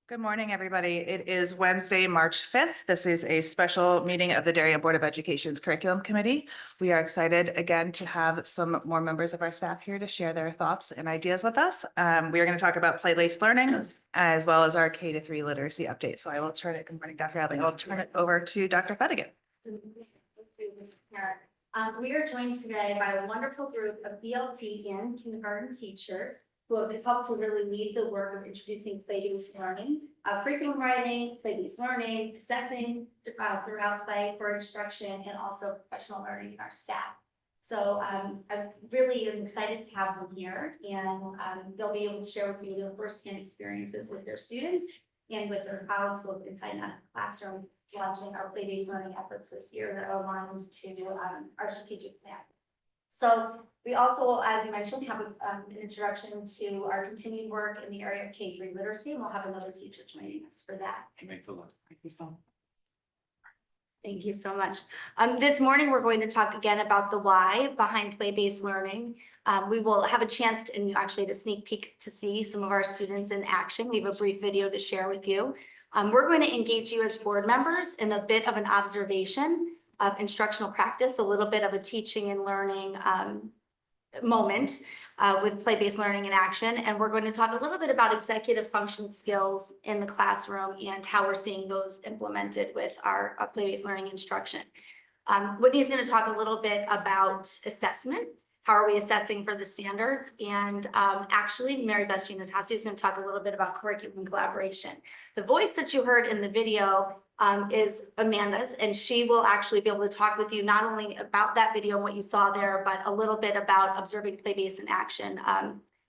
Good morning, everybody. It is Wednesday, March 5th. This is a special meeting of the Darien Board of Education's Curriculum Committee. We are excited again to have some more members of our staff here to share their thoughts and ideas with us. We are going to talk about play-based learning as well as our K-3 literacy update. So I will turn it, good morning, Dr. Hadley. I'll turn it over to Dr. Fettigan. We are joined today by a wonderful group of ELP and kindergarten teachers who have helped to really lead the work of introducing play-based learning, curriculum writing, play-based learning, assessing throughout play for instruction, and also professional learning in our staff. So I really am excited to have them here, and they'll be able to share with you their firsthand experiences with their students and with their colleagues who have inside and out of the classroom, launching our play-based learning efforts this year that are aligned to our strategic plan. So we also will, as you mentioned, have an introduction to our continued work in the area of K-3 literacy, and we'll have another teacher joining us for that. Thank you so much. This morning, we're going to talk again about the why behind play-based learning. We will have a chance to sneak peek to see some of our students in action. We have a brief video to share with you. We're going to engage you as board members in a bit of an observation of instructional practice, a little bit of a teaching and learning moment with play-based learning in action. And we're going to talk a little bit about executive function skills in the classroom and how we're seeing those implemented with our play-based learning instruction. Whitney's going to talk a little bit about assessment. How are we assessing for the standards? And actually, Mary Beth Giannatasio is going to talk a little bit about curriculum collaboration. The voice that you heard in the video is Amanda's, and she will actually be able to talk with you not only about that video and what you saw there, but a little bit about observing play-based in action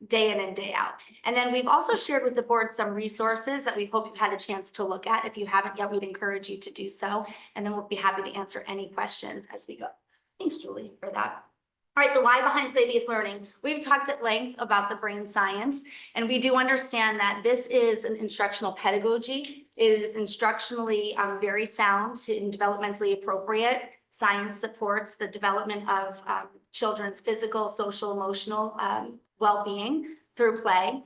day in and day out. And then we've also shared with the board some resources that we hope you've had a chance to look at. If you haven't yet, we'd encourage you to do so. And then we'll be happy to answer any questions as we go. Thanks, Julie, for that. All right, the why behind play-based learning. We've talked at length about the brain science, and we do understand that this is an instructional pedagogy. It is instructionally very sound and developmentally appropriate. Science supports the development of children's physical, social, emotional well-being through play.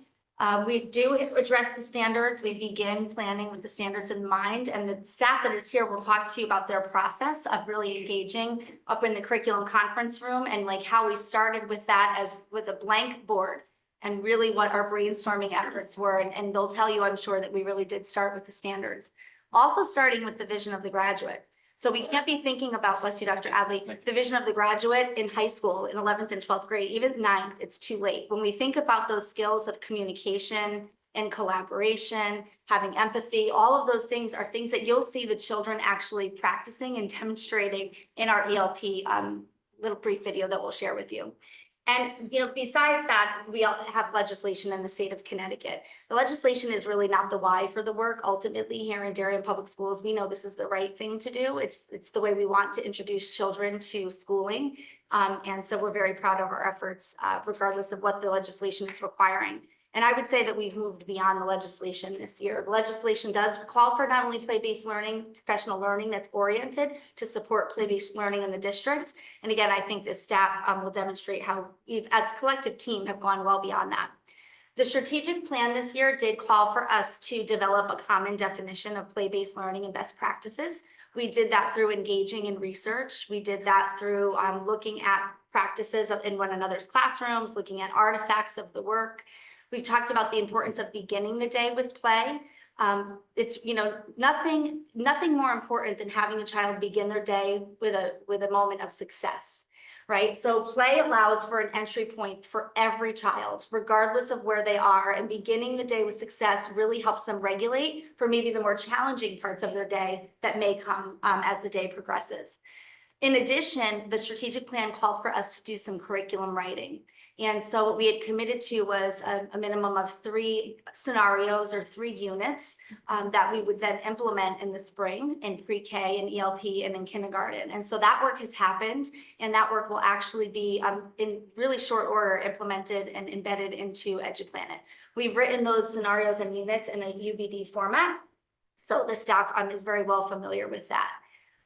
We do address the standards. We begin planning with the standards in mind, and the staff that is here will talk to you about their process of really engaging up in the curriculum conference room and like how we started with that as with a blank board and really what our brainstorming efforts were. And they'll tell you, I'm sure, that we really did start with the standards. Also starting with the vision of the graduate. So we can't be thinking about, bless you, Dr. Adley, the vision of the graduate in high school, in 11th and 12th grade, even 9th, it's too late. When we think about those skills of communication and collaboration, having empathy, all of those things are things that you'll see the children actually practicing and demonstrating in our ELP little brief video that we'll share with you. And, besides that, we have legislation in the state of Connecticut. The legislation is really not the why for the work. Ultimately, here in Darien Public Schools, we know this is the right thing to do. It's the way we want to introduce children to schooling. And so we're very proud of our efforts, regardless of what the legislation is requiring. And I would say that we've moved beyond the legislation this year. The legislation does call for not only play-based learning, professional learning that's oriented to support play-based learning in the district. And again, I think this staff will demonstrate how we, as a collective team, have gone well beyond that. The strategic plan this year did call for us to develop a common definition of play-based learning and best practices. We did that through engaging in research. We did that through looking at practices in one another's classrooms, looking at artifacts of the work. We've talked about the importance of beginning the day with play. It's nothing more important than having a child begin their day with a moment of success, right? So play allows for an entry point for every child, regardless of where they are, and beginning the day with success really helps them regulate for maybe the more challenging parts of their day that may come as the day progresses. In addition, the strategic plan called for us to do some curriculum writing. And so what we had committed to was a minimum of 3 scenarios or 3 units that we would then implement in the spring in pre-K and ELP and in kindergarten. And so that work has happened, and that work will actually be in really short order implemented and embedded into EduPlanet. We've written those scenarios and units in a UBD format, so the staff is very well familiar with that.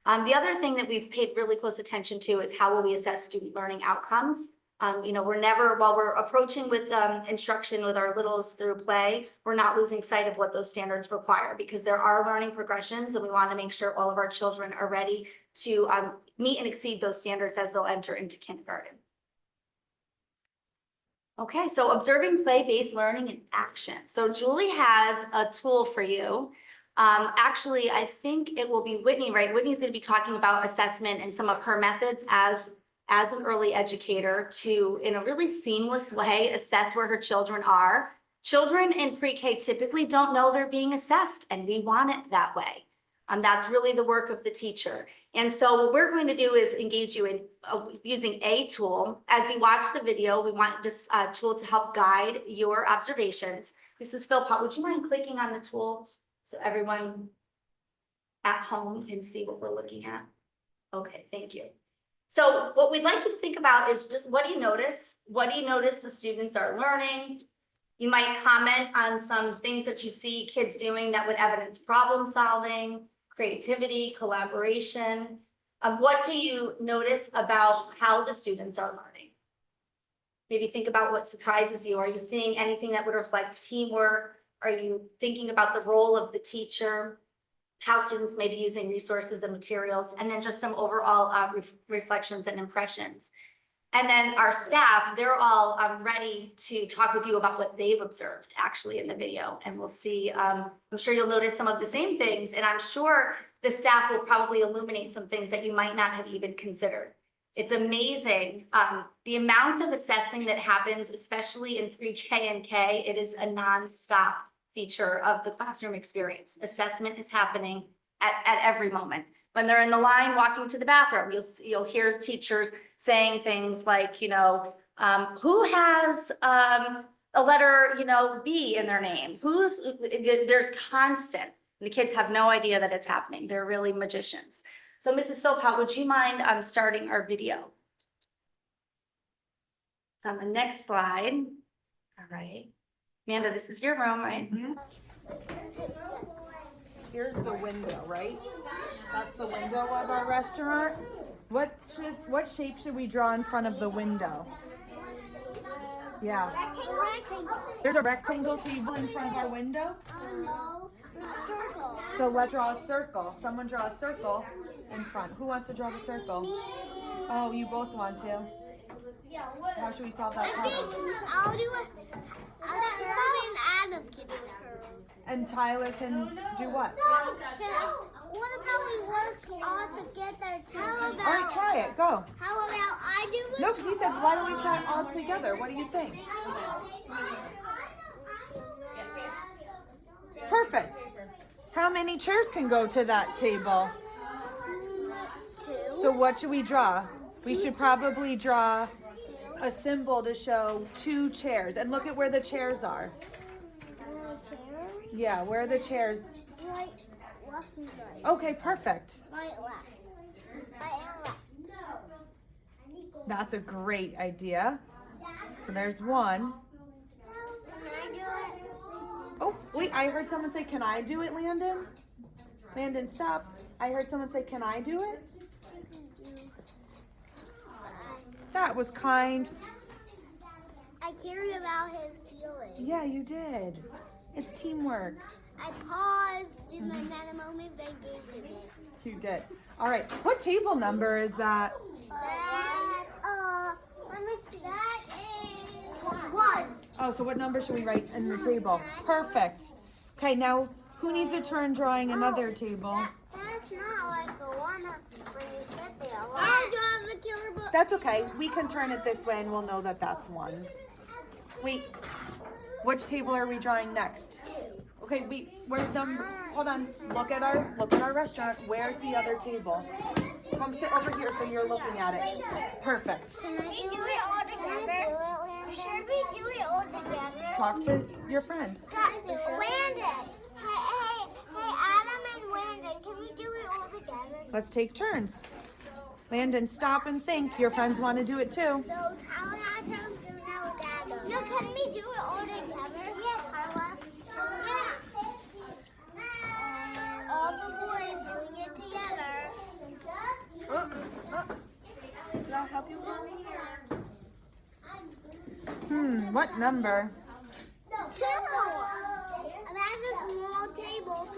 The other thing that we've paid really close attention to is how will we assess student learning outcomes. While we're approaching with instruction with our littles through play, we're not losing sight of what those standards require, because there are learning progressions and we want to make sure all of our children are ready to meet and exceed those standards as they'll enter into kindergarten. Okay, so observing play-based learning in action. So Julie has a tool for you. Actually, I think it will be Whitney, right? Whitney's going to be talking about assessment and some of her methods as an early educator to, in a really seamless way, assess where her children are. Children in pre-K typically don't know they're being assessed, and we want it that way. That's really the work of the teacher. And so what we're going to do is engage you in using a tool. As you watch the video, we want this tool to help guide your observations. Mrs. Philpott, would you mind clicking on the tool so everyone at home can see what we're looking at? Okay, thank you. So what we'd like you to think about is just, what do you notice? What do you notice the students are learning? You might comment on some things that you see kids doing that would evidence problem solving, creativity, collaboration. What do you notice about how the students are learning? Maybe think about what surprises you. Are you seeing anything that would reflect teamwork? Are you thinking about the role of the teacher? How students may be using resources and materials, and then just some overall reflections and impressions. And then our staff, they're all ready to talk with you about what they've observed actually in the video. And we'll see, I'm sure you'll notice some of the same things, and I'm sure the staff will probably illuminate some things that you might not have even considered. It's amazing the amount of assessing that happens, especially in pre-K and K. It is a nonstop feature of the classroom experience. Assessment is happening at every moment. When they're in the line walking to the bathroom, you'll hear teachers saying things like, who has a letter, B in their name? There's constant. The kids have no idea that it's happening. They're really magicians. So Mrs. Philpott, would you mind starting our video? It's on the next slide. All right. Amanda, this is your room, right? Mm-hmm. Here's the window, right? That's the window of our restaurant. What shape should we draw in front of the window? Yeah. There's a rectangle table in front of our window? No, circle. So let's draw a circle. Someone draw a circle in front. Who wants to draw the circle? Oh, you both want to? How should we solve that problem? I'll do a curve and Adam can do a curve. And Tyler can do what? What about we work all together? How about? All right, try it. Go. How about I do it? Nope, he said, why don't we try it all together? What do you think? Perfect. How many chairs can go to that table? 2. So what should we draw? We should probably draw a symbol to show 2 chairs. And look at where the chairs are. Yeah, where are the chairs? Right, left, and right. Okay, perfect. Right, left. Right and left. That's a great idea. So there's one. Can I do it? Oh, wait, I heard someone say, can I do it, Landon? Landon, stop. I heard someone say, can I do it? That was kind. I cared about his feelings. Yeah, you did. It's teamwork. I paused in my moment and gave him it. You did. All right, what table number is that? Let me see. That is 1. Oh, so what number should we write in the table? Perfect. Okay, now who needs a turn drawing another table? That's not like the one when you sit there. I got the turbo. That's okay. We can turn it this way and we'll know that that's 1. Wait, which table are we drawing next? 2. Okay, where's number, hold on, look at our restaurant. Where's the other table? Come sit over here so you're looking at it. Perfect. Can I do it all together? Should we do it all together? Talk to your friend. Landon. Hey, Adam and Landon, can we do it all together? Let's take turns. Landon, stop and think. Your friends want to do it too. So Tyler has him do now with Adam. No, can we do it all together? Yeah, Tyler. Yeah. All the boys doing it together. Can I help you over here? What number? Two. And that's a small table.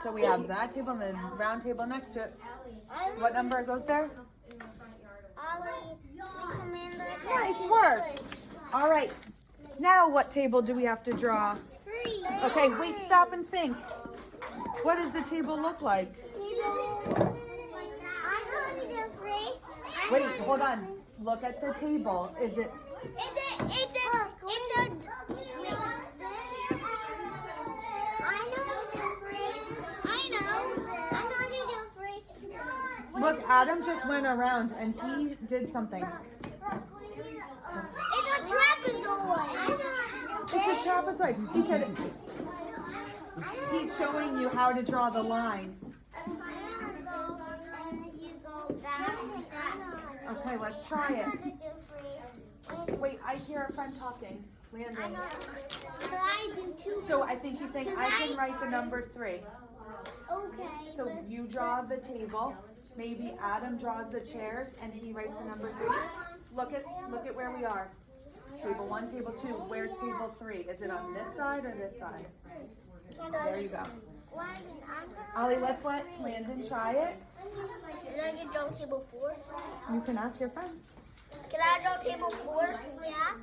So we have that table and the round table next to it. What number goes there? Ollie, the commander said Nice work. All right. Now what table do we have to draw? 3. Okay, wait, stop and think. What does the table look like? I know how to do 3. Wait, hold on. Look at the table. Is it? I know how to do 3. I know how to do 3. Look, Adam just went around and he did something. It's a trapezoid. It's a trapezoid. He said he's showing you how to draw the lines. Okay, let's try it. Wait, I hear a friend talking. Landon. So I think he's saying I can write the number 3. Okay. So you draw the table. Maybe Adam draws the chairs and he writes the number 3. Look at where we are. Table 1, table 2. Where's table 3? Is it on this side or this side? There you go. Ollie, let's let Landon try it. Can I get draw table 4? You can ask your friends. Can I draw table 4? Yeah.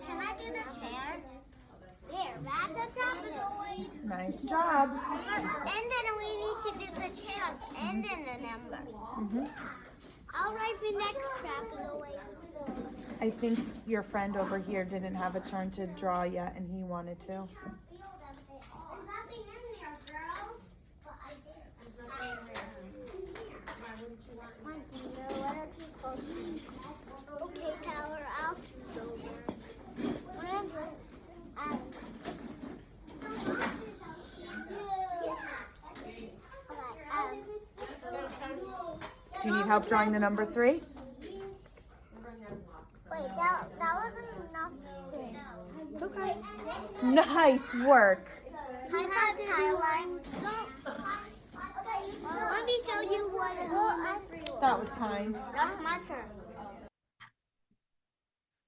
Can I do the chair? There, that's a trapezoid. Nice job. And then we need to do the chairs and then the numbers. I'll write the next trapezoid. I think your friend over here didn't have a turn to draw yet and he wanted to. There's nothing in there, girls. But I did. What are people doing? Okay, Tyler, I'll switch over. Whatever. Do you need help drawing the number 3? Wait, that wasn't enough screen. It's okay. Nice work. High five, Tyler. Let me show you what a number 3 was. That was kind. That's my turn.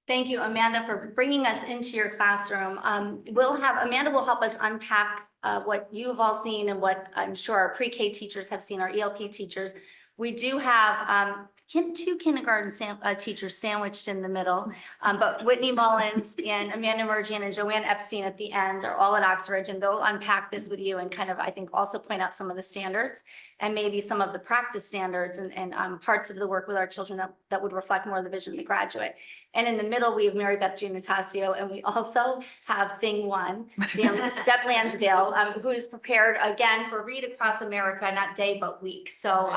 Thank you, Amanda, for bringing us into your classroom. Amanda will help us unpack what you've all seen and what I'm sure our pre-K teachers have seen, our ELP teachers. We do have 2 kindergarten teachers sandwiched in the middle, but Whitney Mullins and Amanda Mergian and Joanne Epstein at the end are all at Oxford, and they'll unpack this with you and kind of, I think, also point out some of the standards and maybe some of the practice standards and parts of the work with our children that would reflect more of the vision of the graduate. And in the middle, we have Mary Beth Giannatasio, and we also have Thing One, Deb Lansdale, who is prepared again for Read Across America, not day, but week. So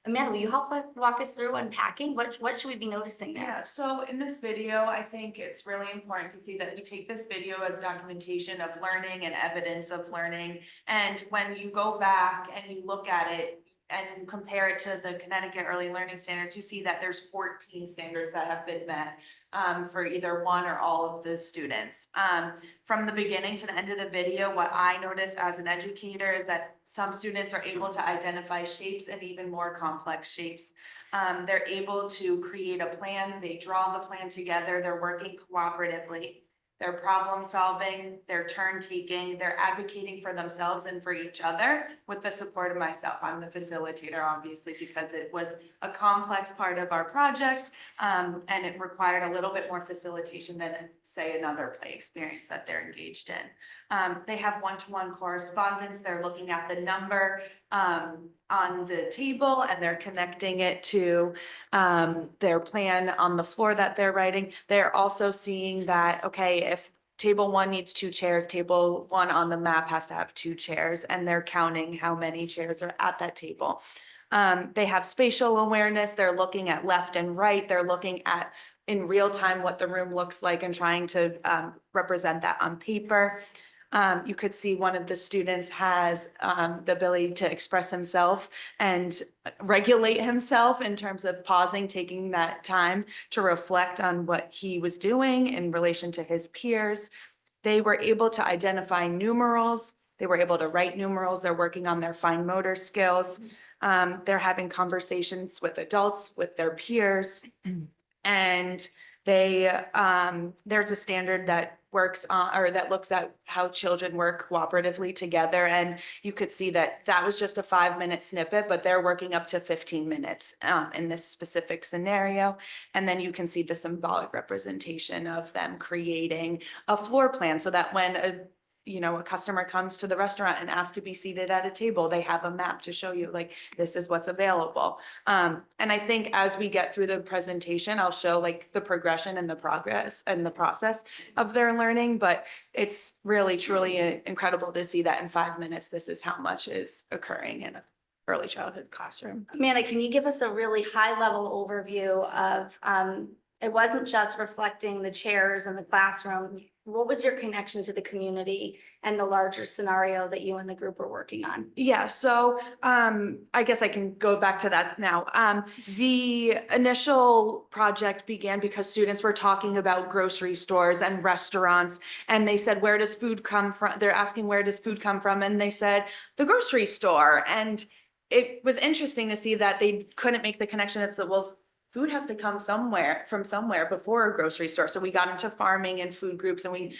Amanda, will you help walk us through unpacking? What should we be noticing there? Yeah, so in this video, I think it's really important to see that we take this video as documentation of learning and evidence of learning. And when you go back and you look at it and compare it to the Connecticut Early Learning Standards, you see that there's 14 standards that have been met for either one or all of the students. From the beginning to the end of the video, what I notice as an educator is that some students are able to identify shapes and even more complex shapes. They're able to create a plan, they draw the plan together, they're working cooperatively. They're problem solving, they're turn taking, they're advocating for themselves and for each other with the support of myself. I'm the facilitator, obviously, because it was a complex part of our project, and it required a little bit more facilitation than, say, another play experience that they're engaged in. They have one-to-one correspondence. They're looking at the number on the table and they're connecting it to their plan on the floor that they're writing. They're also seeing that, okay, if table 1 needs 2 chairs, table 1 on the map has to have 2 chairs, and they're counting how many chairs are at that table. They have spatial awareness. They're looking at left and right. They're looking at in real time what the room looks like and trying to represent that on paper. You could see one of the students has the ability to express himself and regulate himself in terms of pausing, taking that time to reflect on what he was doing in relation to his peers. They were able to identify numerals. They were able to write numerals. They're working on their fine motor skills. They're having conversations with adults, with their peers. And there's a standard that works on, or that looks at how children work cooperatively together. And you could see that that was just a 5-minute snippet, but they're working up to 15 minutes in this specific scenario. And then you can see the symbolic representation of them creating a floor plan so that when a customer comes to the restaurant and asks to be seated at a table, they have a map to show you, like, this is what's available. And I think as we get through the presentation, I'll show like the progression and the progress and the process of their learning, but it's really truly incredible to see that in 5 minutes, this is how much is occurring in an early childhood classroom. Amanda, can you give us a really high-level overview of, it wasn't just reflecting the chairs and the classroom. What was your connection to the community and the larger scenario that you and the group were working on? Yeah, so I guess I can go back to that now. The initial project began because students were talking about grocery stores and restaurants, and they said, where does food come from? They're asking, where does food come from? And they said, the grocery store. And it was interesting to see that they couldn't make the connection of well, food has to come from somewhere before a grocery store. So we got into farming and food groups, and we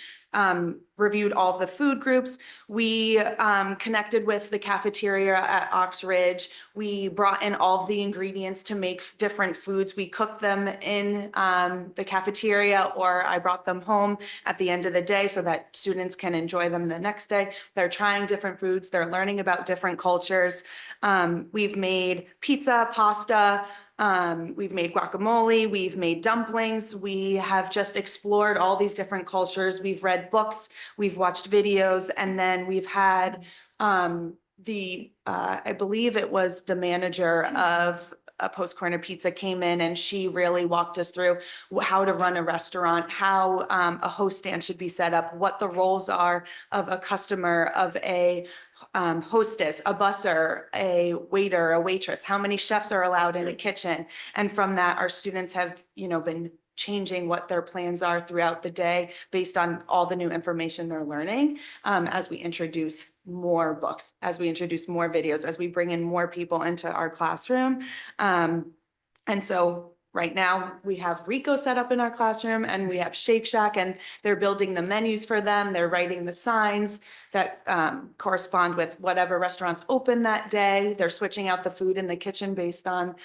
reviewed all of the food groups. We connected with the cafeteria at Ox Ridge. We brought in all of the ingredients to make different foods. We cooked them in the cafeteria, or I brought them home at the end of the day so that students can enjoy them the next day. They're trying different foods. They're learning about different cultures. We've made pizza, pasta, we've made guacamole, we've made dumplings. We have just explored all these different cultures. We've read books, we've watched videos, and then we've had I believe it was the manager of a Post Corner Pizza came in, and she really walked us through how to run a restaurant, how a host stand should be set up, what the roles are of a customer, of a hostess, a busser, a waiter, a waitress, how many chefs are allowed in a kitchen. And from that, our students have, been changing what their plans are throughout the day based on all the new information they're learning, as we introduce more books, as we introduce more videos, as we bring in more people into our classroom. And so right now we have Rico set up in our classroom, and we have Shake Shack, and they're building the menus for them. They're writing the signs that correspond with whatever restaurants open that day. They're switching out the food in the kitchen based on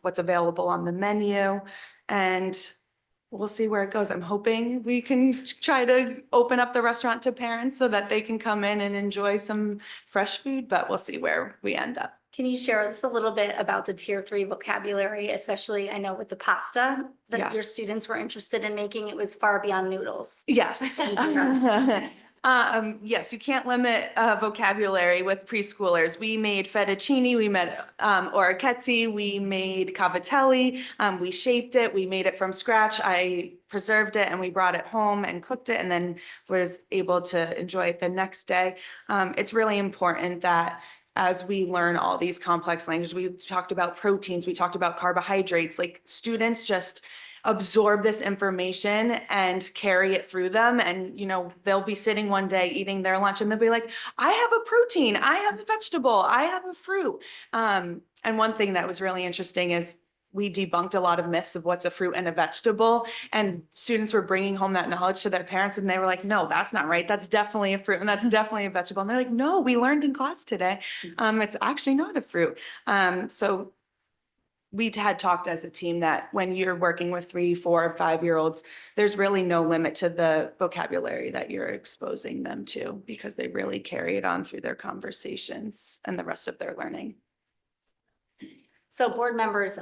what's available on the menu. And we'll see where it goes. I'm hoping we can try to open up the restaurant to parents so that they can come in and enjoy some fresh food, but we'll see where we end up. Can you share with us a little bit about the tier 3 vocabulary, especially I know with the pasta that your students were interested in making? It was far beyond noodles. Yes. Yes, you can't limit vocabulary with preschoolers. We made fettuccine, we made orecchiette, we made cavatelli, we shaped it, we made it from scratch. I preserved it, and we brought it home and cooked it, and then was able to enjoy it the next day. It's really important that as we learn all these complex languages, we talked about proteins, we talked about carbohydrates, like students just absorb this information and carry it through them. And, they'll be sitting one day eating their lunch, and they'll be like, I have a protein, I have a vegetable, I have a fruit. And one thing that was really interesting is we debunked a lot of myths of what's a fruit and a vegetable, and students were bringing home that knowledge to their parents, and they were like, no, that's not right. That's definitely a fruit, and that's definitely a vegetable. And they're like, no, we learned in class today. It's actually not a fruit. So we had talked as a team that when you're working with 3, 4, 5-year-olds, there's really no limit to the vocabulary that you're exposing them to, because they really carry it on through their conversations and the rest of their learning. So board members,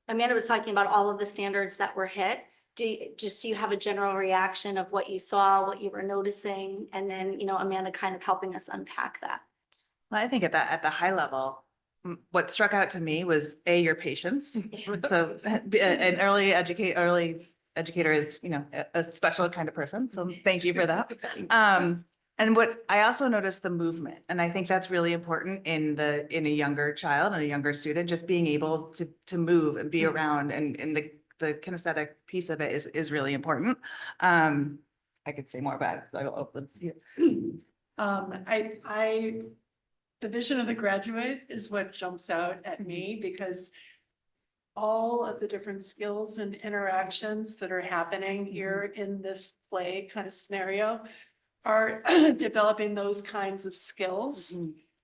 Amanda was talking about all of the standards that were hit. Do you have a general reaction of what you saw, what you were noticing, and then, Amanda kind of helping us unpack that? Well, I think at the high level, what struck out to me was your patience. So an early educator is, a special kind of person. So thank you for that. And what I also noticed, the movement, and I think that's really important in a younger child and a younger student, just being able to move and be around, and the kinesthetic piece of it is really important. I could say more about it. So I'll open to you. I the vision of the graduate is what jumps out at me, because all of the different skills and interactions that are happening here in this play kind of scenario are developing those kinds of skills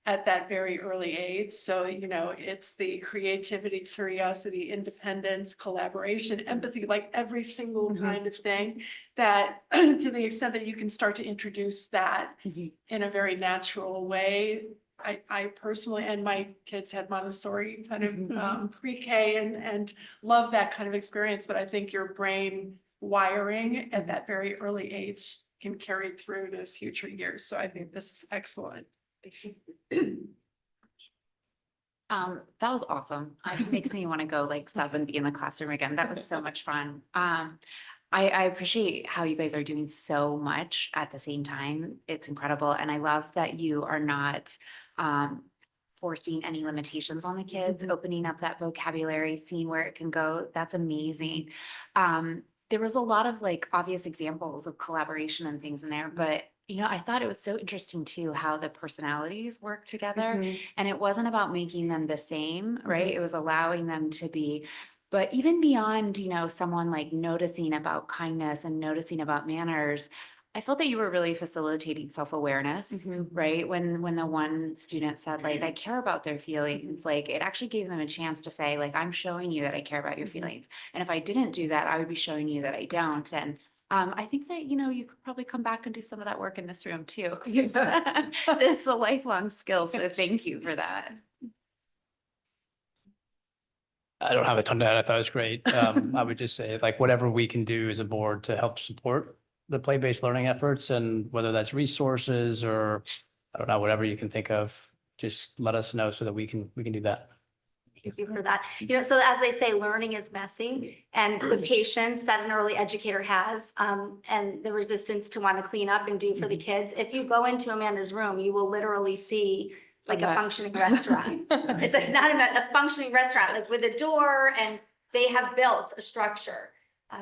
at that very early age. So, you know, it's the creativity, curiosity, independence, collaboration, empathy, like every single kind of thing that to the extent that you can start to introduce that in a very natural way. I personally, and my kids had Montessori kind of pre-K and love that kind of experience, but I think your brain wiring at that very early age can carry through to future years. So I think this is excellent. That was awesome. It makes me want to go like sub and be in the classroom again. That was so much fun. I appreciate how you guys are doing so much at the same time. It's incredible. And I love that you are not forcing any limitations on the kids, opening up that vocabulary, seeing where it can go. That's amazing. There was a lot of like obvious examples of collaboration and things in there, but you know, I thought it was so interesting too, how the personalities work together, and it wasn't about making them the same, right? It was allowing them to be, but even beyond, you know, someone like noticing about kindness and noticing about manners, I felt that you were really facilitating self-awareness, right? When the one student said like, I care about their feelings, like it actually gave them a chance to say like, I'm showing you that I care about your feelings. And if I didn't do that, I would be showing you that I don't. And I think that, you know, you could probably come back and do some of that work in this room too. It's a lifelong skill. So thank you for that. I don't have a ton to add. I thought it was great. I would just say like whatever we can do as a board to help support the play-based learning efforts, and whether that's resources or I don't know, whatever you can think of, just let us know so that we can do that. Thank you for that. You know, so as they say, learning is messy, and the patience that an early educator has, and the resistance to want to clean up and do for the kids. If you go into Amanda's room, you will literally see like a functioning restaurant. It's like not a functioning restaurant, like with a door, and they have built a structure.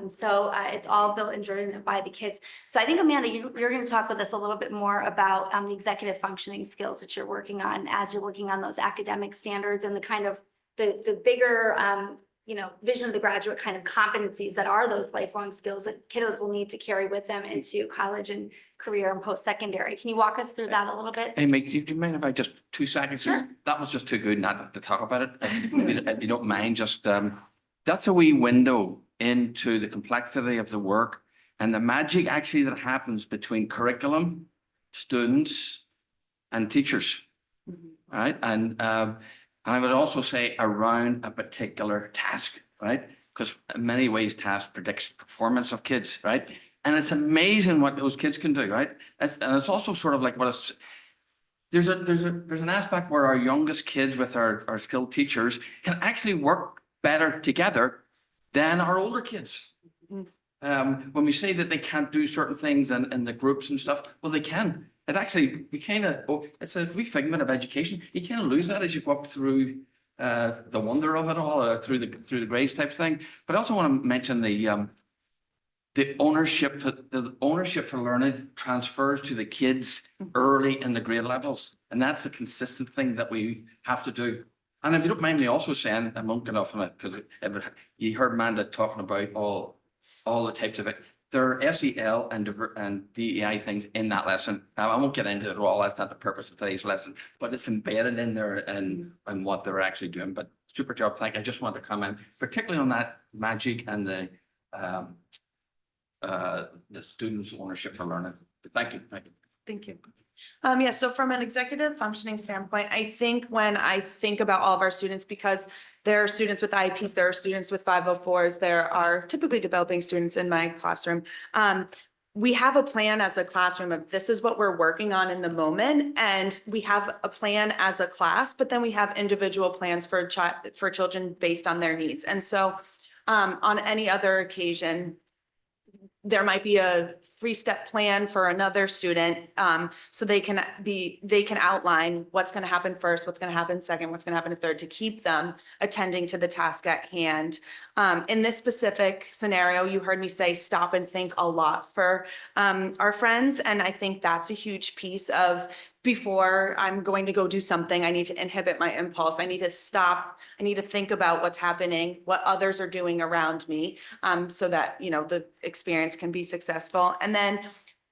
So it's all built and driven by the kids. So I think, Amanda, you're going to talk with us a little bit more about the executive functioning skills that you're working on as you're working on those academic standards and the kind of the bigger, you know, vision of the graduate kind of competencies that are those lifelong skills that kiddos will need to carry with them into college and career and post-secondary. Can you walk us through that a little bit? Hey, Mike, do you mind if I just 2 seconds? Sure. That was just too good not to talk about it. If you don't mind, just that's a wee window into the complexity of the work and the magic actually that happens between curriculum, students, and teachers, right? And I would also say around a particular task, right? Because in many ways, task predicts performance of kids, right? And it's amazing what those kids can do, right? And it's also sort of like there's an aspect where our youngest kids with our skilled teachers can actually work better together than our older kids. When we say that they can't do certain things in the groups and stuff, well, they can. It actually, it's a wee figment of education. You kind of lose that as you go up through the wonder of it all, through the grades type thing. But I also want to mention the ownership for learning transfers to the kids early in the grade levels, and that's a consistent thing that we have to do. And if you don't mind me also saying, I won't get off on it because you heard Amanda talking about all the types of it. There are SEL and DEI things in that lesson. Now, I won't get into it all. That's not the purpose of today's lesson, but it's embedded in there and what they're actually doing. But super job. I just want to comment particularly on that magic and the students' ownership for learning. But thank you. Thank you. Yeah, so from an executive functioning standpoint, I think when I think about all of our students, because there are students with IEPs, there are students with 504s, there are typically developing students in my classroom. We have a plan as a classroom of this is what we're working on in the moment. And we have a plan as a class, but then we have individual plans for children based on their needs. And so on any other occasion, there might be a 3-step plan for another student. So they can outline what's going to happen first, what's going to happen second, what's going to happen third, to keep them attending to the task at hand. In this specific scenario, you heard me say stop and think a lot for our friends. And I think that's a huge piece of, before I'm going to go do something, I need to inhibit my impulse. I need to stop. I need to think about what's happening, what others are doing around me, so that, you know, the experience can be successful. And then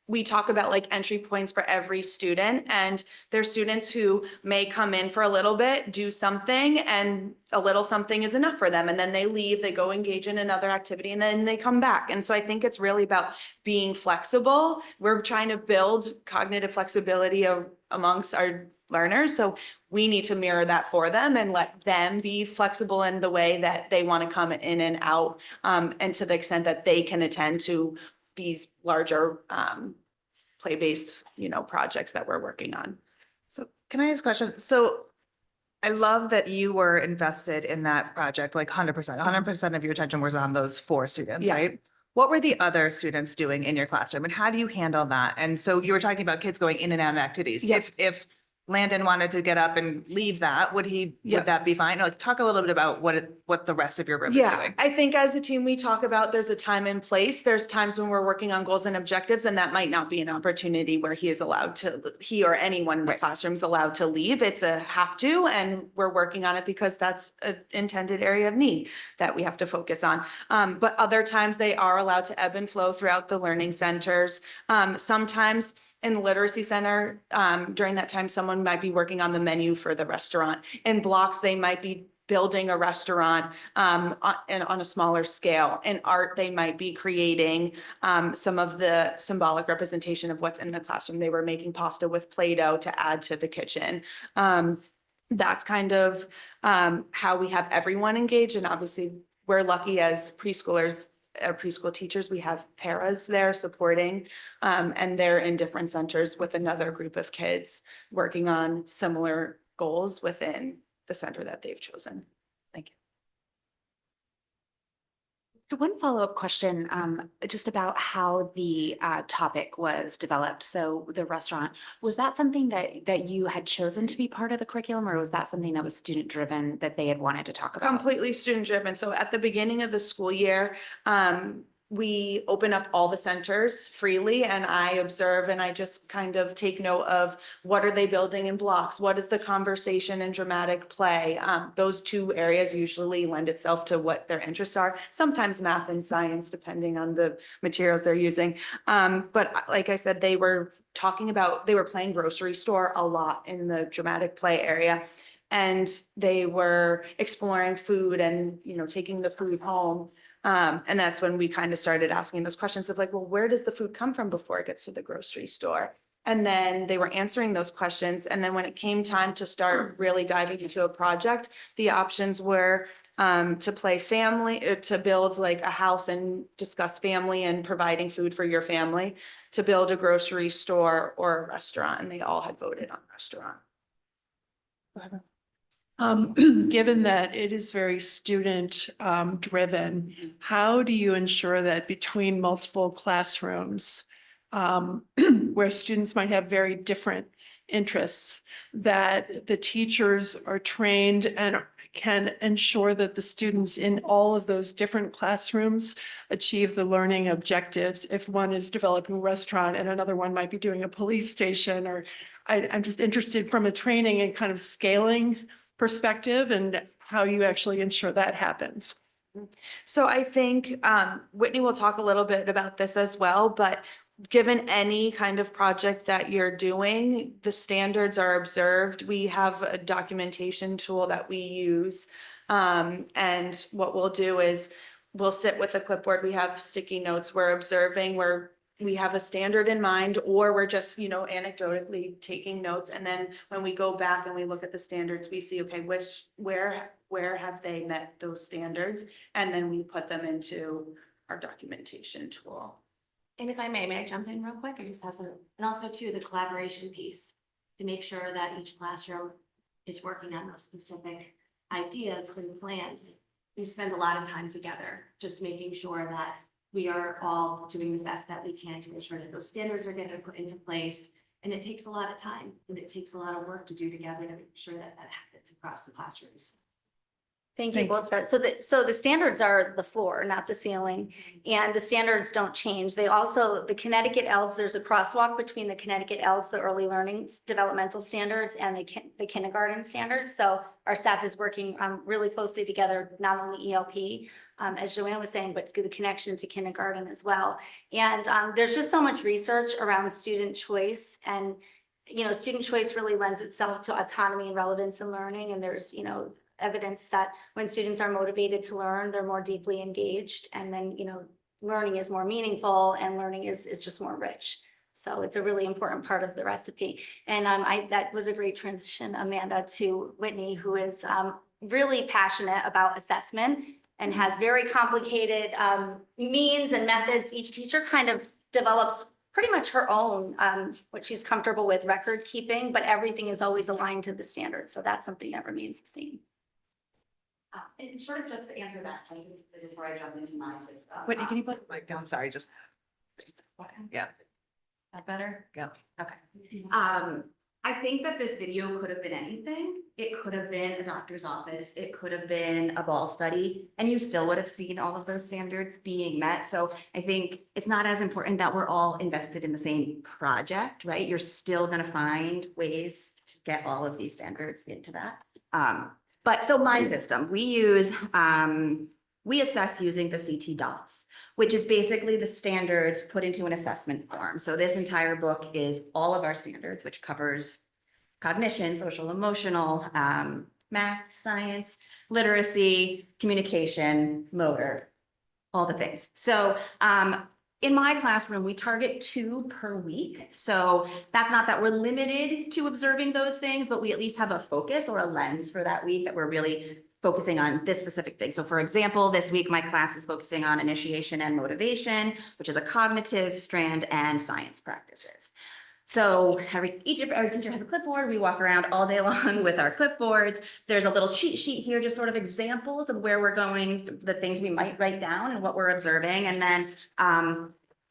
we talk about like entry points for every student, and there's students who may come in for a little bit, do something, and a little something is enough for them. And then they leave, they go engage in another activity, and then they come back. And so I think it's really about being flexible. We're trying to build cognitive flexibility amongst our learners. So we need to mirror that for them and let them be flexible in the way that they want to come in and out, and to the extent that they can attend to these larger play-based, you know, projects that we're working on. So can I ask a question? So I love that you were invested in that project, like 100% of your attention was on those 4 students, Yeah. right? What were the other students doing in your classroom, and how do you handle that? And so you were talking about kids going in and out of activities. Yeah. If Landon wanted to get up and leave that, would Yeah. that be fine? Like, talk a little bit about what the rest of your group is Yeah, doing. I think as a team, we talk about there's a time and place. There's times when we're working on goals and objectives, and that might not be an opportunity where he or anyone in the classroom is allowed to leave. It's a have to, and we're working on it because that's an intended area of need that we have to focus on. But other times they are allowed to ebb and flow throughout the learning centers. Sometimes in the literacy center, during that time, someone might be working on the menu for the restaurant. In blocks, they might be building a restaurant and on a smaller scale. In art, they might be creating some of the symbolic representation of what's in the classroom. They were making pasta with Play-Doh to add to the kitchen. That's kind of how we have everyone engaged. And obviously, we're lucky as preschoolers, preschool teachers, we have paras there supporting, and they're in different centers with another group of kids working on similar goals within the center that they've chosen. Thank you. One follow-up question, just about how the topic was developed. So the restaurant, was that something that you had chosen to be part of the curriculum, or was that something that was student-driven that they had wanted to talk about? Completely student-driven. So at the beginning of the school year, we open up all the centers freely, and I observe and I just kind of take note of what are they building in blocks? What is the conversation and dramatic play? Those 2 areas usually lend itself to what their interests are. Sometimes math and science, depending on the materials they're using. But like I said, they were playing grocery store a lot in the dramatic play area. And they were exploring food and, you know, taking the food home. And that's when we kind of started asking those questions of like, well, where does the food come from before it gets to the grocery store? And then they were answering those questions. And then when it came time to start really diving into a project, the options were to play family, to build like a house and discuss family and providing food for your family, to build a grocery store or a restaurant. And they all had voted on restaurant. Given that it is very student driven, how do you ensure that between multiple classrooms, where students might have very different interests, that the teachers are trained and can ensure that the students in all of those different classrooms achieve the learning objectives? If one is developing a restaurant and another one might be doing a police station, or I'm just interested from a training and kind of scaling perspective and how you actually ensure that happens. So I think Whitney will talk a little bit about this as well, but given any kind of project that you're doing, the standards are observed. We have a documentation tool that we use. And what we'll do is we'll sit with a clipboard. We have sticky notes. We're observing, we have a standard in mind, or we're just, you know, anecdotally taking notes. And then when we go back and we look at the standards, we see, okay, where have they met those standards? And then we put them into our documentation tool. And if I may I jump in real quick? I just have some, and also too, the collaboration piece to make sure that each classroom is working on those specific ideas and plans. We spend a lot of time together, just making sure that we are all doing the best that we can to ensure that those standards are getting put into place. And it takes a lot of time and it takes a lot of work to do together to make sure that that happens across the classrooms. Thank you both. So the standards are the floor, not the ceiling, and the standards don't change. They also, the Connecticut ELDS, there's a crosswalk between the Connecticut ELDS, the early learning developmental standards, and the kindergarten standards. So our staff is working really closely together, not only ELP, as Joanne was saying, but the connection to kindergarten as well. And there's just so much research around student choice, and student choice really lends itself to autonomy and relevance in learning. And there's evidence that when students are motivated to learn, they're more deeply engaged, and then learning is more meaningful and learning is just more rich. So it's a really important part of the recipe. And that was a great transition, Amanda, to Whitney, who is really passionate about assessment and has very complicated means and methods. Each teacher kind of develops pretty much her own, what she's comfortable with, record keeping, but everything is always aligned to the standards. So that's something that remains the same. And sort of just to answer that, before I jump into my system. Whitney, can you put the mic down? Sorry, just, yeah. That better? Yeah. Okay. I think that this video could have been anything. It could have been a doctor's office. It could have been a ball study, and you still would have seen all of those standards being met. So I think it's not as important that we're all invested in the same project, right? You're still going to find ways to get all of these standards into that. But so my system, we assess using the CT dots, which is basically the standards put into an assessment form. So this entire book is all of our standards, which covers cognition, social, emotional, math, science, literacy, communication, motor, all the things. So in my classroom, we target 2 per week. So that's not that we're limited to observing those things, but we at least have a focus or a lens for that week that we're really focusing on this specific thing. So for example, this week, my class is focusing on initiation and motivation, which is a cognitive strand, and science practices. So every teacher has a clipboard. We walk around all day long with our clipboards. There's a little cheat sheet here, just sort of examples of where we're going, the things we might write down and what we're observing. And then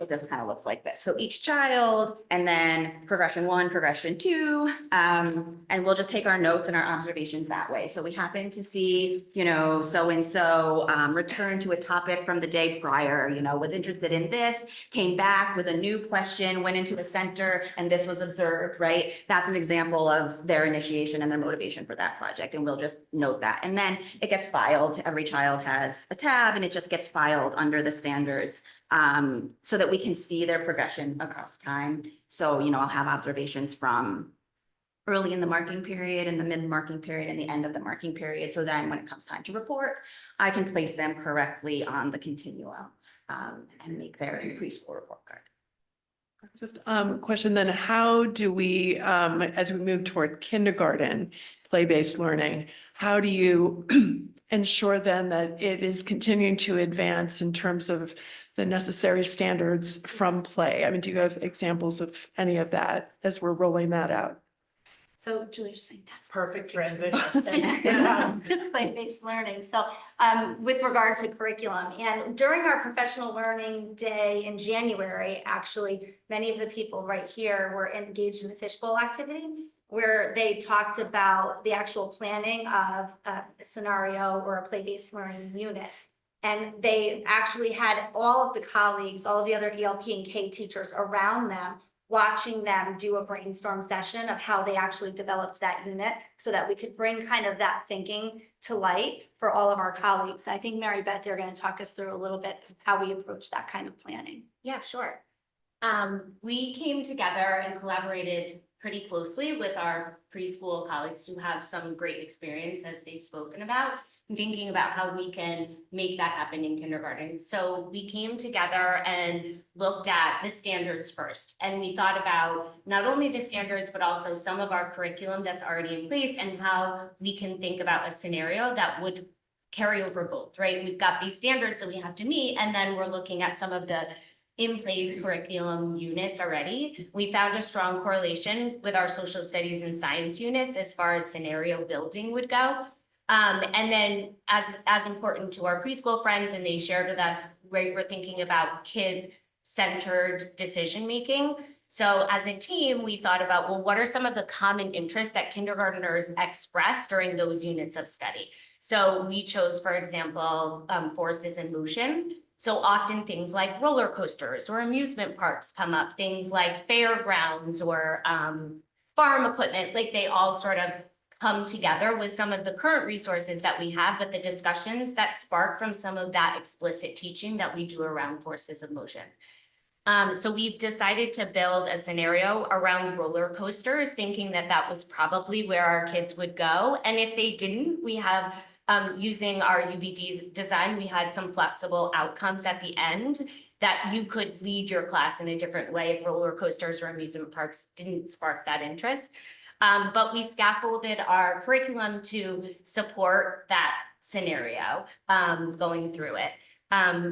it just kind of looks like this. So each child, and then progression 1, progression 2, and we'll just take our notes and our observations that way. So we happen to see, so-and-so return to a topic from the day prior, was interested in this, came back with a new question, went into a center, and this was observed, right? That's an example of their initiation and their motivation for that project. And we'll just note that. And then it gets filed. Every child has a tab, and it just gets filed under the standards, so that we can see their progression across time. So, I'll have observations from early in the marking period, and the mid-marking period, and the end of the marking period. So then when it comes time to report, I can place them correctly on the continuum and make their preschool report card. Just question then, how do we, as we move toward kindergarten, play-based learning, how do you ensure then that it is continuing to advance in terms of the necessary standards from play? I mean, do you have examples of any of that as we're rolling that out? So Julie's saying that's Perfect transition. to play-based learning. So with regard to curriculum, and during our professional learning day in January, actually, many of the people right here were engaged in the fishbowl activity, where they talked about the actual planning of a scenario or a play-based learning unit. And they actually had all of the colleagues, all of the other ELP and K teachers around them, watching them do a brainstorm session of how they actually developed that unit, so that we could bring kind of that thinking to light for all of our colleagues. I think Mary Beth, you're going to talk us through a little bit of how we approach that kind of planning. Yeah, sure. We came together and collaborated pretty closely with our preschool colleagues who have some great experience, as they've spoken about, thinking about how we can make that happen in kindergarten. So we came together and looked at the standards first. And we thought about not only the standards, but also some of our curriculum that's already in place, and how we can think about a scenario that would carry over both, right? We've got these standards that we have to meet, and then we're looking at some of the in-place curriculum units already. We found a strong correlation with our social studies and science units as far as scenario building would go. And then as important to our preschool friends, and they shared with us right? We're thinking about kid-centered decision-making. So as a team, we thought about, well, what are some of the common interests that kindergartners express during those units of study? So we chose, for example, forces in motion. So often things like roller coasters or amusement parks come up, things like fairgrounds or farm equipment, like they all sort of come together with some of the current resources that we have, but the discussions that spark from some of that explicit teaching that we do around forces of motion. So we've decided to build a scenario around roller coasters, thinking that that was probably where our kids would go. And if they didn't, we have, using our UBD design, we had some flexible outcomes at the end that you could lead your class in a different way if roller coasters or amusement parks didn't spark that interest. But we scaffolded our curriculum to support that scenario, going through it.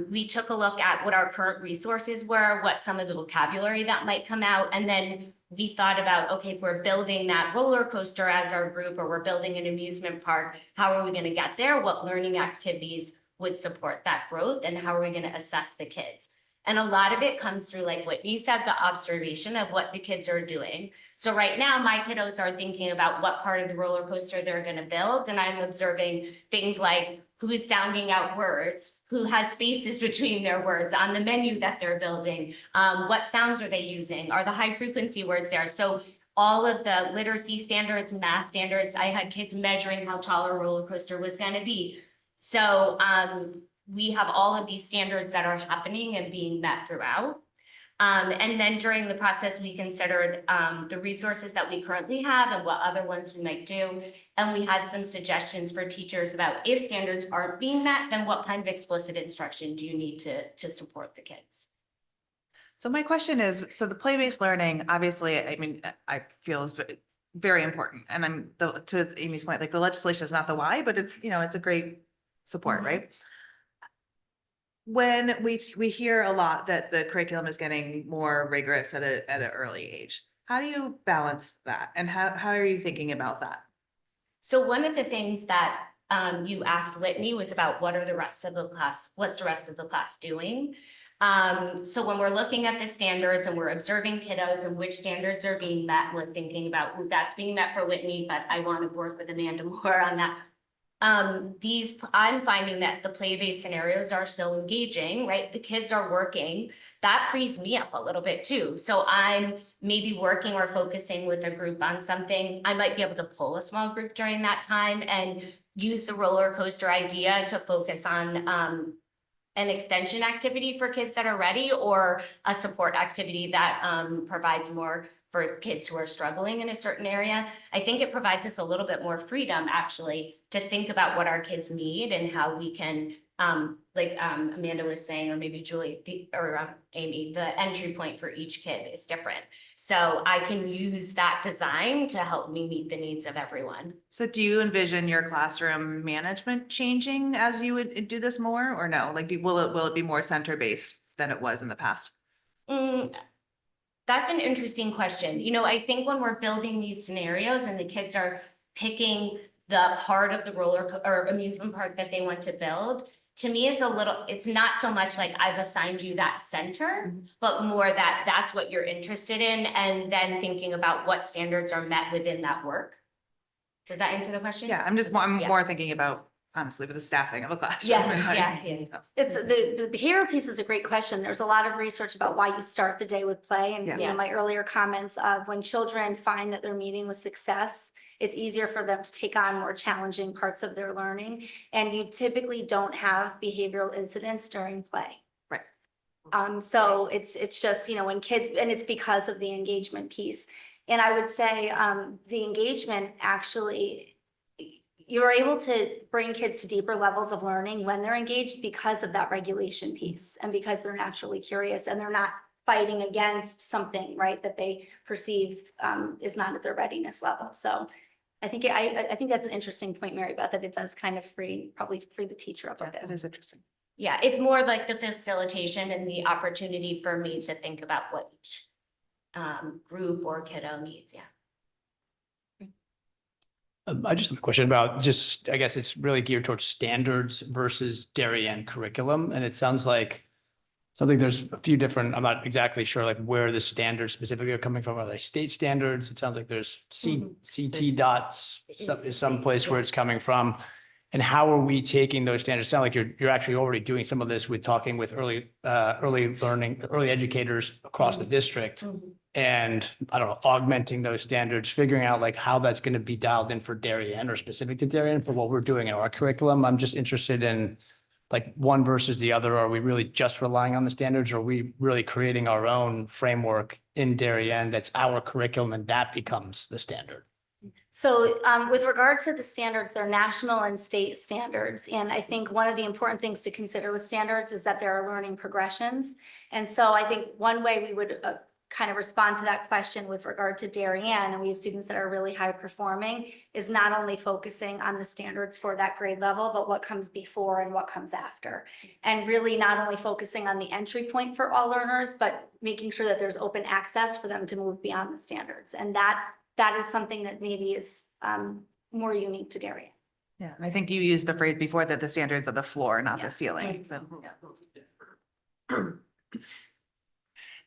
We took a look at what our current resources were, what some of the vocabulary that might come out, and then we thought about, okay, if we're building that roller coaster as our group, or we're building an amusement park, how are we going to get there? What learning activities would support that growth, and how are we going to assess the kids? And a lot of it comes through, like Whitney said, the observation of what the kids are doing. So right now, my kiddos are thinking about what part of the roller coaster they're going to build, and I'm observing things like who's sounding out words, who has spaces between their words on the menu that they're building, what sounds are they using, are the high frequency words there? So all of the literacy standards, math standards, I had kids measuring how tall a roller coaster was going to be. So we have all of these standards that are happening and being met throughout. And then during the process, we considered the resources that we currently have and what other ones we might do. And we had some suggestions for teachers about if standards aren't being met, then what kind of explicit instruction do you need to support the kids? So my question is, so the play-based learning, obviously, I mean, I feel is very important. And to Amy's point, like the legislation is not the why, but it's, it's a great support, right? When we hear a lot that the curriculum is getting more rigorous at an early age, how do you balance that? And how are you thinking about that? So one of the things that you asked Whitney was about what are the rest of the class, what's the rest of the class doing? So when we're looking at the standards and we're observing kiddos and which standards are being met, we're thinking about, well, that's being met for Whitney, but I want to work with Amanda more on that. I'm finding that the play-based scenarios are so engaging, right? The kids are working. That frees me up a little bit too. So I'm maybe working or focusing with a group on something. I might be able to pull a small group during that time and use the roller coaster idea to focus on an extension activity for kids that are ready, or a support activity that provides more for kids who are struggling in a certain area. I think it provides us a little bit more freedom actually to think about what our kids need and how we can, like Amanda was saying, or maybe Julie or Amy, the entry point for each kid is different. So I can use that design to help me meet the needs of everyone. So do you envision your classroom management changing as you would do this more, or no? Like, will it be more center-based than it was in the past? That's an interesting question. I think when we're building these scenarios and the kids are picking the part of the or amusement park that they want to build, to me, it's not so much like I've assigned you that center, but more that that's what you're interested in, and then thinking about what standards are met within that work. Does that answer the question? Yeah, I'm more thinking about, honestly, with the staffing of a classroom. Yeah, and how- yeah. It's the behavior piece is a great question. There's a lot of research about why you start the day with play. And Yeah. my earlier comments of when children find that they're meeting with success, it's easier for them to take on more challenging parts of their learning. And you typically don't have behavioral incidents during play. Right. So it's just, when kids, and it's because of the engagement piece. And I would say the engagement actually, you're able to bring kids to deeper levels of learning when they're engaged because of that regulation piece and because they're naturally curious and they're not fighting against something, right, that they perceive is not at their readiness level. So I think that's an interesting point, Mary Beth, that it does kind of probably free the teacher up a Yeah, bit. that is interesting. Yeah, it's more like the facilitation and the opportunity for me to think about what each group or kiddo needs. Yeah. I just have a question about I guess it's really geared towards standards versus Darien curriculum. And it sounds like So I think there's a few different, I'm not exactly sure like where the standards specifically are coming from. Are they state standards? It sounds like there's CT dots, is some place where it's coming from. And how are we taking those standards? Sound like you're actually already doing some of this with talking with early learning, early educators across the district. And I don't know, augmenting those standards, figuring out like how that's going to be dialed in for Darien or specific to Darien for what we're doing in our curriculum. I'm just interested in like one versus the other. Are we really just relying on the standards? Or are we really creating our own framework in Darien that's our curriculum and that becomes the standard? So with regard to the standards, they're national and state standards. And I think one of the important things to consider with standards is that there are learning progressions. And so I think one way we would kind of respond to that question with regard to Darien, and we have students that are really high performing, is not only focusing on the standards for that grade level, but what comes before and what comes after. And really not only focusing on the entry point for all learners, but making sure that there's open access for them to move beyond the standards. And that is something that maybe is more unique to Darien. Yeah, and I think you used the phrase before that the standards are the floor, not Yeah. the ceiling. So, yeah.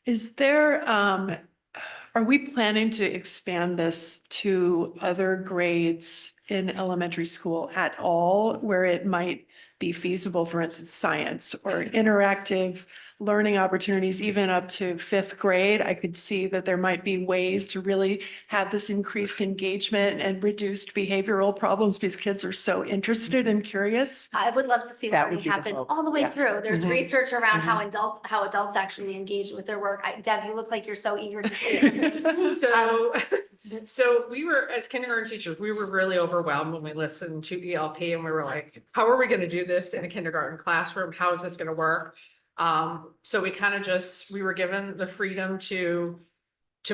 Is there, are we planning to expand this to other grades in elementary school at all, where it might be feasible, for instance, science or interactive learning opportunities, even up to fifth grade? I could see that there might be ways to really have this increased engagement and reduced behavioral problems because kids are so interested and curious. I would love to see That would learning be the happen hope. all the way Yeah. through. There's Mhm. research around how adults actually engage with their work. Deb, you look like you're so eager to see it. So we were, as kindergarten teachers, we were really overwhelmed when we listened to ELP and we were like, how are we going to do this in a kindergarten classroom? How is this going to work? So we kind of we were given the freedom to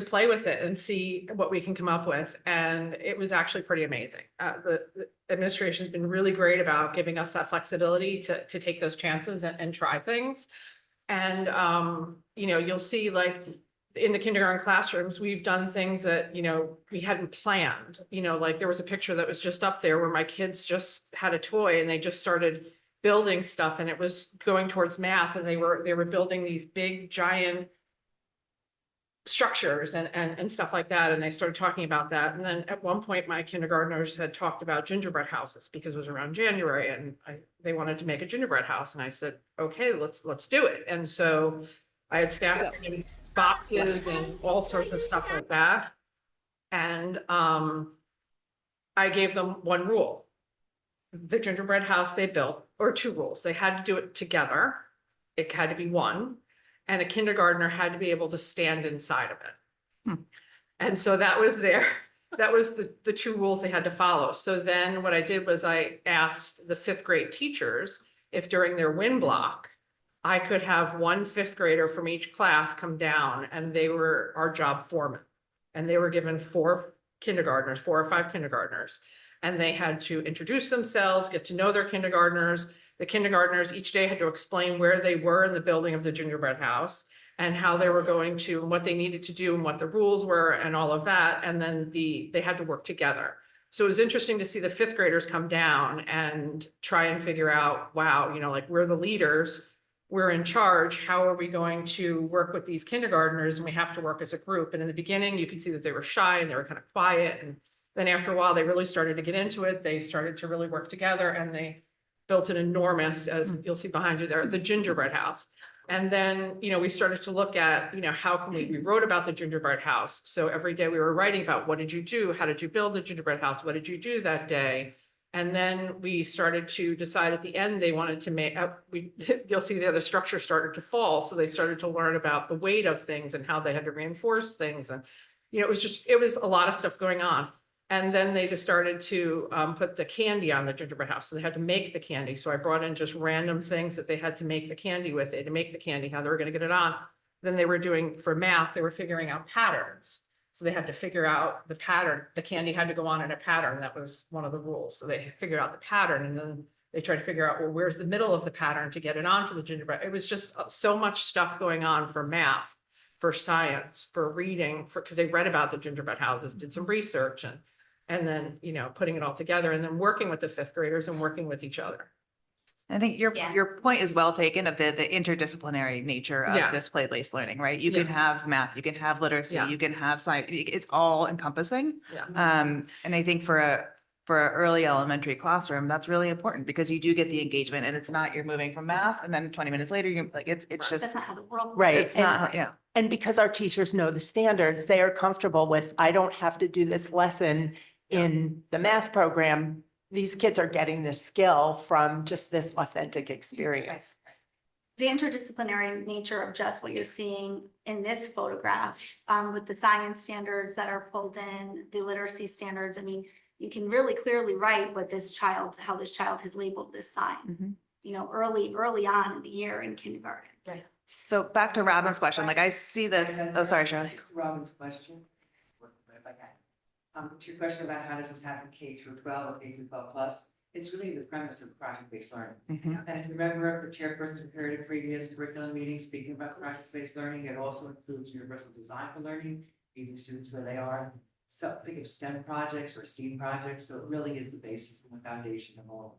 play with it and see what we can come up with. And it was actually pretty amazing. The administration's been really great about giving us that flexibility to take those chances and try things. And, you'll see like in the kindergarten classrooms, we've done things that, we hadn't planned, like there was a picture that was just up there where my kids just had a toy and they just started building stuff and it was going towards math and they were building these big giant structures and stuff like that. And they started talking about that. And then at one point, my kindergartners had talked about gingerbread houses because it was around January and they wanted to make a gingerbread house. And I said, okay, let's do it. And so I had staff bringing boxes and all sorts of stuff like that. And I gave them one rule. The gingerbread house they built, or two rules. They had to do it together. It had to be one. And a kindergartner had to be able to stand inside of it. And so that was that was the two rules they had to follow. So then what I did was I asked the fifth grade teachers if during their win block, I could have one fifth grader from each class come down and they were our job foreman. And they were given four or five kindergartners. And they had to introduce themselves, get to know their kindergartners. The kindergartners each day had to explain where they were in the building of the gingerbread house and how they were going to, and what they needed to do and what the rules were and all of that. And then they had to work together. So it was interesting to see the fifth graders come down and try and figure out, wow, like we're the leaders, we're in charge. How are we going to work with these kindergartners? And we have to work as a group. And in the beginning, you could see that they were shy and they were kind of quiet. And then after a while, they really started to get into it. They started to really work together and they built an enormous, as you'll see behind you there, the gingerbread house. And then, we started to look at, how can we wrote about the gingerbread house. So every day we were writing about what did you do? How did you build the gingerbread house? What did you do that day? And then we started to decide at the end, they wanted to make, you'll see there, the structure started to fall. So they started to learn about the weight of things and how they had to reinforce things. And, it was a lot of stuff going on. And then they just started to put the candy on the gingerbread house. So they had to make the candy. So I brought in just random things that they had to make the candy with. They had to make the candy, how they were going to get it on. Then they were doing, for math, they were figuring out patterns. So they had to figure out the pattern. The candy had to go on in a pattern. That was one of the rules. So they figured out the pattern and then they tried to figure out, well, where's the middle of the pattern to get it onto the gingerbread? It was just so much stuff going on for math, for science, for reading, because they read about the gingerbread houses, did some research and then, putting it all together and then working with the fifth graders and working with each other. I think Yeah. your point is well taken of the interdisciplinary nature Yeah. of this play-based learning, right? You can Yeah. have math, you can have literacy, Yeah. you can have science, it's all encompassing. Yeah. And I think for a early elementary classroom, that's really important because you do get the engagement and it's not, you're moving from math and then 20 minutes later, you're like, it's That's just, not how the world. Right. it's not, yeah. And because our teachers know the standards, they are comfortable with, I don't have to do this lesson in the math program. These kids are getting this skill from just this authentic experience. The interdisciplinary nature of just what you're seeing in this photograph, with the science standards that are pulled in, the literacy standards, I mean, you can really clearly write what this child, how this child has labeled this sign, Mhm. you know, early on in the year in kindergarten. So back to Robin's question, like I see this, oh, sorry, Shirley. Robin's question. If I can. To your question about how does this happen K through 12 or K through 12 plus, it's really the premise of project-based learning. Mhm. And if you remember, the chairperson prepared a previous curriculum meeting speaking about project-based learning, it also includes universal design for learning, meeting students where they are. So think of STEM projects or STEAM projects, so it really is the basis and the foundation of all,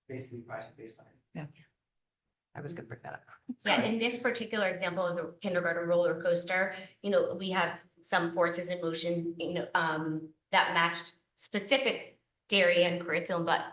basically project-based learning. Yeah. I was gonna bring that up. Yeah, in this particular example of the kindergarten roller coaster, you know, we have some forces in motion, you know, that matched specific dairy and curriculum, but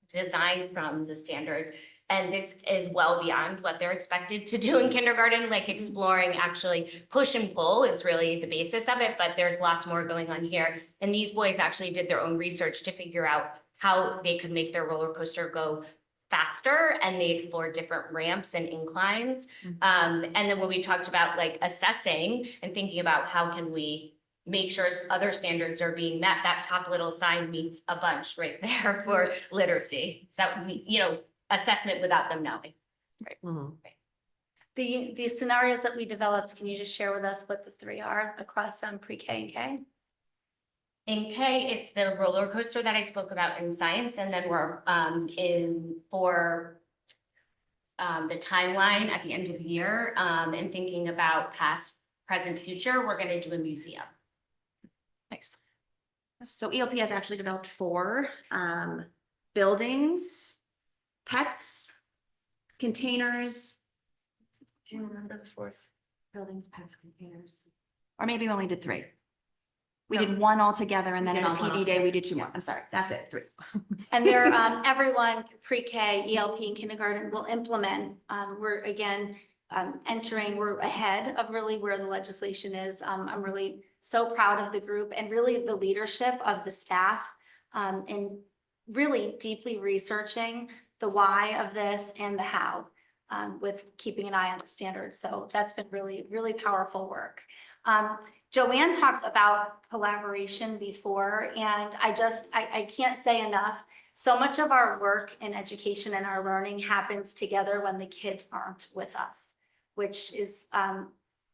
designed from the standards. And this is well beyond what they're expected to do in kindergarten, like exploring actually push and pull is really the basis of it, but there's lots more going on here. And these boys actually did their own research to figure out how they could make their roller coaster go faster, and they explored different ramps and inclines. And then when we talked about like assessing and thinking about how can we make sure other standards are being met, that top little sign means a bunch right there for literacy, that we, you know, assessment without them knowing. The scenarios that we developed, can you just share with us what the three are across pre-K and K? In K, it's the roller coaster that I spoke about in science, and then we're in for the timeline at the end of the year, and thinking about past, present, future, we're gonna do a museum. Nice. So ELP has actually developed 4 buildings, pets, containers. Do you remember the 4th? Buildings, pets, containers. Or maybe we only did 3. We did 1 altogether and then in a PD day, we did 2 more. I'm sorry, that's it, 3. And they're, everyone, pre-K, ELP and kindergarten will implement. We're again, we're ahead of really where the legislation is. I'm really so proud of the group and really the leadership of the staff, in really deeply researching the why of this and the how, with keeping an eye on the standards. So that's been really, really powerful work. Joanne talked about collaboration before, and I can't say enough. So much of our work in education and our learning happens together when the kids aren't with us, which is,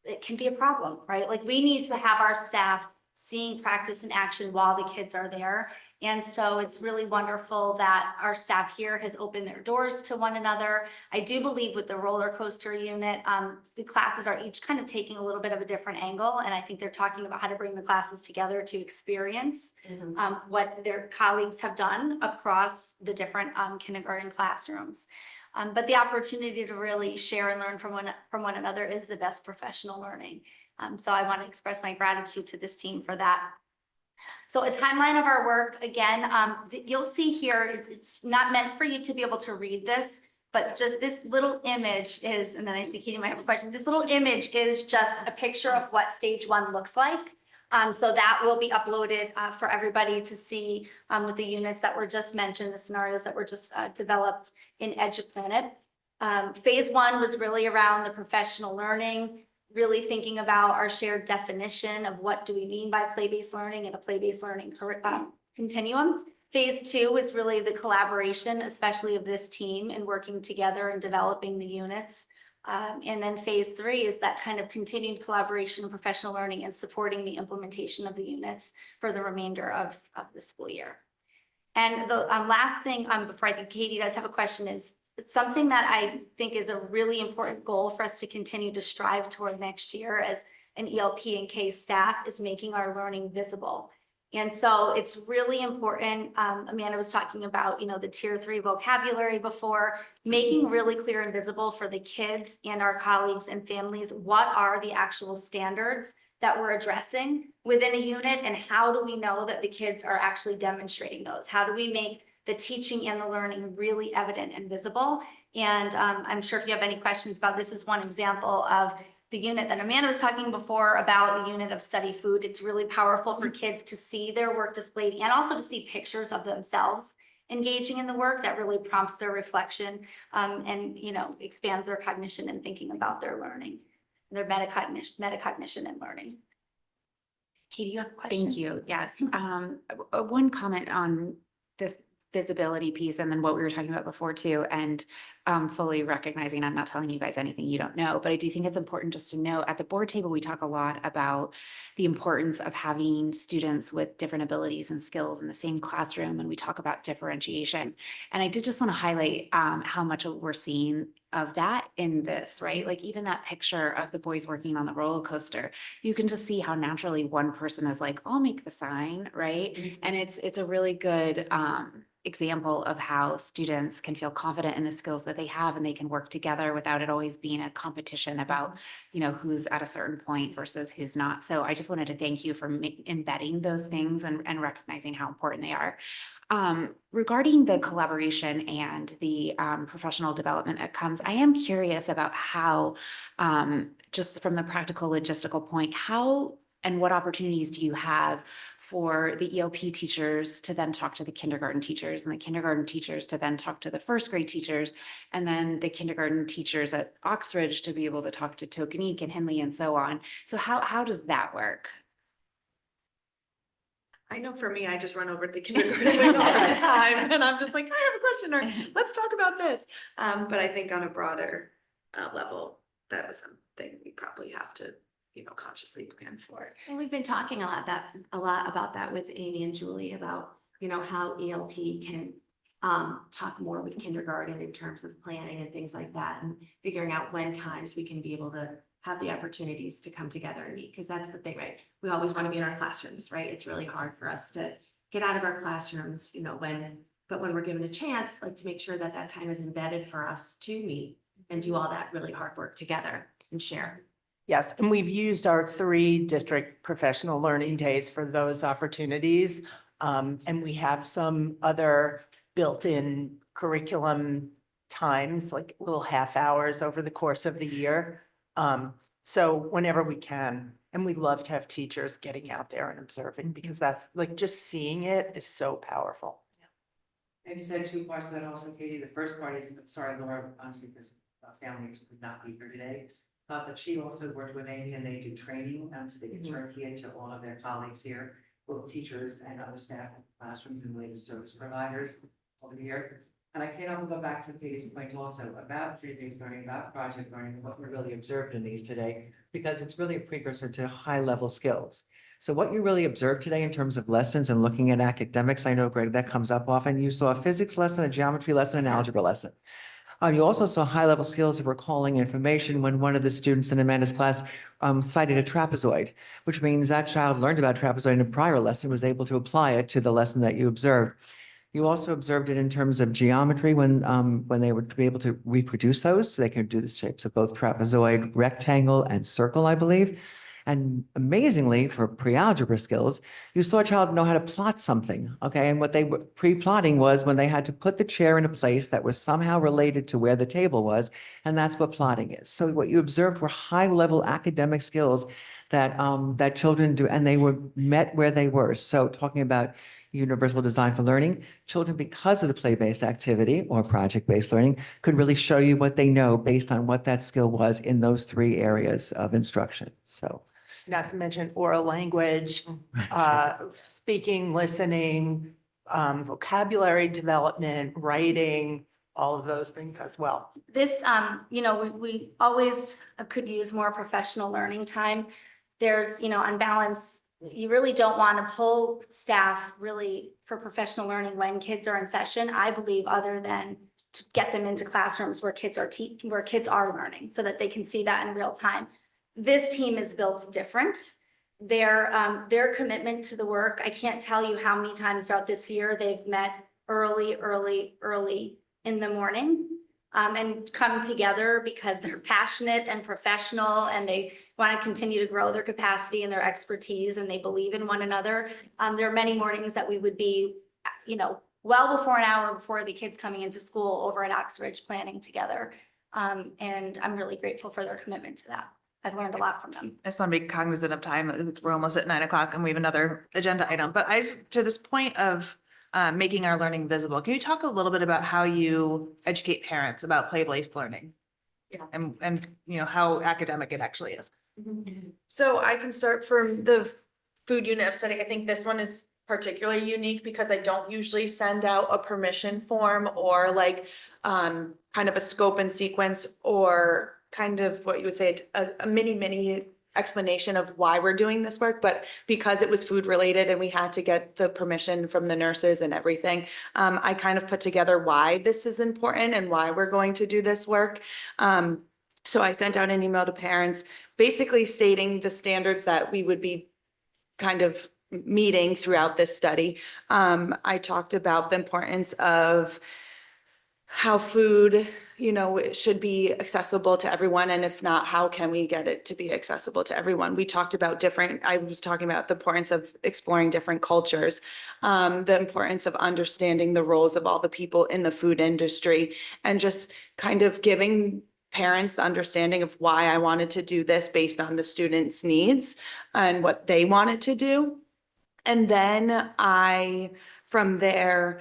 it can be a problem, right? Like we need to have our staff seeing practice in action while the kids are there. And so it's really wonderful that our staff here has opened their doors to one another. I do believe with the roller coaster unit, the classes are each kind of taking a little bit of a different angle. And I think they're talking about how to bring the classes together to experience what their colleagues have done across the different kindergarten classrooms. But the opportunity to really share and learn from one another is the best professional learning. So I want to express my gratitude to this team for that. So a timeline of our work, again, you'll see here, it's not meant for you to be able to read this, but just this little image is, and then I see Katie might have a question. This little image is just a picture of what stage 1 looks like. So that will be uploaded for everybody to see with the units that were just mentioned, the scenarios that were just developed in EduPlanet. Phase 1 was really around the professional learning, really thinking about our shared definition of what do we mean by play-based learning and a play-based learning continuum. Phase 2 is really the collaboration, especially of this team and working together and developing the units. And then phase 3 is that kind of continued collaboration and professional learning and supporting the implementation of the units for the remainder of the school year. And the last thing, before I think Katie does have a question, is it's something that I think is a really important goal for us to continue to strive toward next year as an ELP and K staff is making our learning visible. And so it's really important, Amanda was talking about, the tier 3 vocabulary before, making really clear and visible for the kids and our colleagues and families, what are the actual standards that we're addressing within a unit, and how do we know that the kids are actually demonstrating those? How do we make the teaching and the learning really evident and visible? And I'm sure if you have any questions about this, is one example of the unit that Amanda was talking before about, the unit of study food. It's really powerful for kids to see their work displayed and also to see pictures of themselves engaging in the work. That really prompts their reflection, and expands their cognition and thinking about their learning, their metacognition and learning. Katie, you have a question? Thank you. Yes. One comment on this visibility piece, and then what we were talking about before too, and fully recognizing I'm not telling you guys anything you don't know, but I do think it's important just to know at the board table, we talk a lot about the importance of having students with different abilities and skills in the same classroom, and we talk about differentiation. And I did just want to highlight how much we're seeing of that in this, right? Like even that picture of the boys working on the roller coaster, you can just see how naturally one person is like, I'll make the sign, right? And it's a really good example of how students can feel confident in the skills that they have, and they can work together without it always being a competition about, who's at a certain point versus who's not. So I just wanted to thank you for embedding those things and recognizing how important they are. Regarding the collaboration and the professional development that comes, I am curious about how, just from the practical logistical point, how and what opportunities do you have for the ELP teachers to then talk to the kindergarten teachers, and the kindergarten teachers to then talk to the first grade teachers, and then the kindergarten teachers at Oxbridge to be able to talk to Tokenique and Henley and so on. So how does that work? I know for me, I just run over to the kindergarten wing all the time, and I'm just like, I have a question, or let's talk about this. But I think on a broader level, that was something we probably have to, consciously plan for. And we've been talking a lot about that with Amy and Julie about, how ELP can talk more with kindergarten in terms of planning and things like that, and figuring out when times we can be able to have the opportunities to come together and meet, because that's the thing, right? We always want to be in our classrooms, right? It's really hard for us to get out of our classrooms, but when we're given a chance, like to make sure that that time is embedded for us to meet and do all that really hard work together and share. Yes, and we've used our 3 district professional learning days for those opportunities. And we have some other built-in curriculum times, like little half hours over the course of the year. So whenever we can, and we love to have teachers getting out there and observing, because that's like just seeing it is so powerful. I just had 2 parts to that also, Katie. The first part is, I'm sorry, Laura, because family could not be here today. But she also worked with Amy, and they do training, so they can turn here to all of their colleagues here, both teachers and other staff in classrooms and related service providers over here. And I cannot go back to Katie's point also about pre-based learning, about project learning, what we really observed in these today, because it's really a precursor to high-level skills. So what you really observed today in terms of lessons and looking at academics, I know, Greg, that comes up often. You saw a physics lesson, a geometry lesson, an algebra lesson. You also saw high-level skills of recalling information when one of the students in Amanda's class cited a trapezoid, which means that child learned about trapezoid in a prior lesson, was able to apply it to the lesson that you observed. You also observed it in terms of geometry when they would be able to reproduce those. So they can do the shapes of both trapezoid, rectangle, and circle, I believe. And amazingly, for pre-algebra skills, you saw a child know how to plot something, okay? And what they were pre-plotting was when they had to put the chair in a place that was somehow related to where the table was, and that's what plotting is. So what you observed were high-level academic skills that that children do, and they were met where they were. So talking about universal design for learning, children, because of the play-based activity or project-based learning, could really show you what they know based on what that skill was in those 3 areas of instruction. So. Not to mention oral language, speaking, listening, vocabulary development, writing, all of those things as well. This, we always could use more professional learning time. There's, on balance, you really don't want to pull staff really for professional learning when kids are in session, I believe, other than to get them into classrooms where kids are learning so that they can see that in real time. This team is built different. their commitment to the work, I can't tell you how many times throughout this year they've met early in the morning. And come together because they're passionate and professional and they want to continue to grow their capacity and their expertise and they believe in one another. There are many mornings that we would be, well before an hour before the kids coming into school over at Oxbridge planning together. And I'm really grateful for their commitment to that. I've learned a lot from them. I just want to be cognizant of time. We're almost at 9 o'clock and we have another agenda item, but to this point of making our learning visible, can you talk a little bit about how you educate parents about play-based learning? Yeah. And how academic it actually is. So I can start from the food unit of study. I think this one is particularly unique because I don't usually send out a permission form or like kind of a scope and sequence or kind of what you would say a mini explanation of why we're doing this work, but because it was food related and we had to get the permission from the nurses and everything, I kind of put together why this is important and why we're going to do this work. So I sent out an email to parents basically stating the standards that we would be kind of meeting throughout this study. I talked about the importance of how food, it should be accessible to everyone. And if not, how can we get it to be accessible to everyone? We talked about I was talking about the importance of exploring different cultures, the importance of understanding the roles of all the people in the food industry, and just kind of giving parents the understanding of why I wanted to do this based on the students' needs and what they wanted to do. And then from there,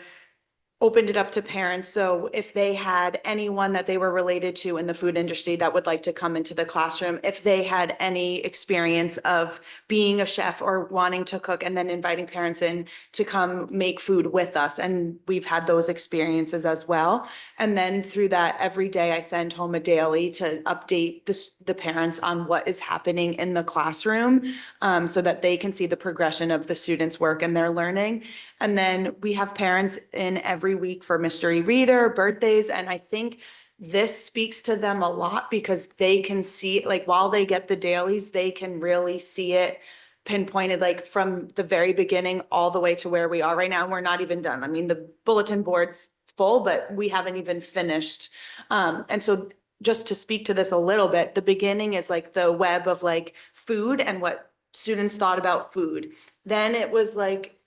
opened it up to parents. So if they had anyone that they were related to in the food industry that would like to come into the classroom, if they had any experience of being a chef or wanting to cook, and then inviting parents in to come make food with us. And we've had those experiences as well. And then through that, every day I send home a daily to update the parents on what is happening in the classroom, so that they can see the progression of the students' work and their learning. And then we have parents in every week for mystery reader, birthdays, and I think this speaks to them a lot because they can see, like, while they get the dailies, they can really see it pinpointed, like from the very beginning all the way to where we are right now. And we're not even done. I mean, the bulletin board's full, but we haven't even finished. And so just to speak to this a little bit, the beginning is like the web of like food and what students thought about food. Then it was like,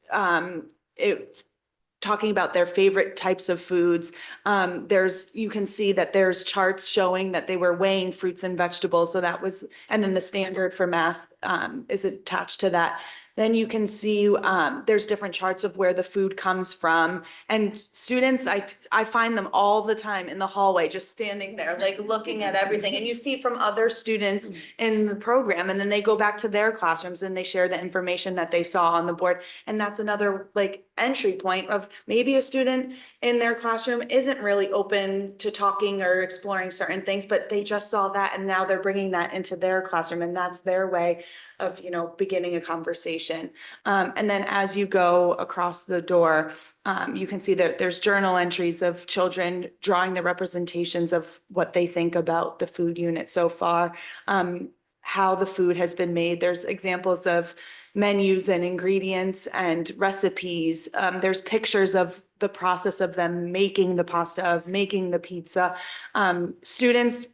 it's talking about their favorite types of foods. You can see that there's charts showing that they were weighing fruits and vegetables. So that was, and then the standard for math is attached to that. Then you can see there's different charts of where the food comes from. And students, I find them all the time in the hallway, just standing there, like looking at everything. And you see from other students in the program, and then they go back to their classrooms and they share the information that they saw on the board. And that's another like entry point of maybe a student in their classroom isn't really open to talking or exploring certain things, but they just saw that and now they're bringing that into their classroom, and that's their way of, beginning a conversation. And then as you go across the door, you can see that there's journal entries of children drawing the representations of what they think about the food unit so far, how the food has been made. There's examples of menus and ingredients and recipes. There's pictures of the process of them making the pasta, of making the pizza. Students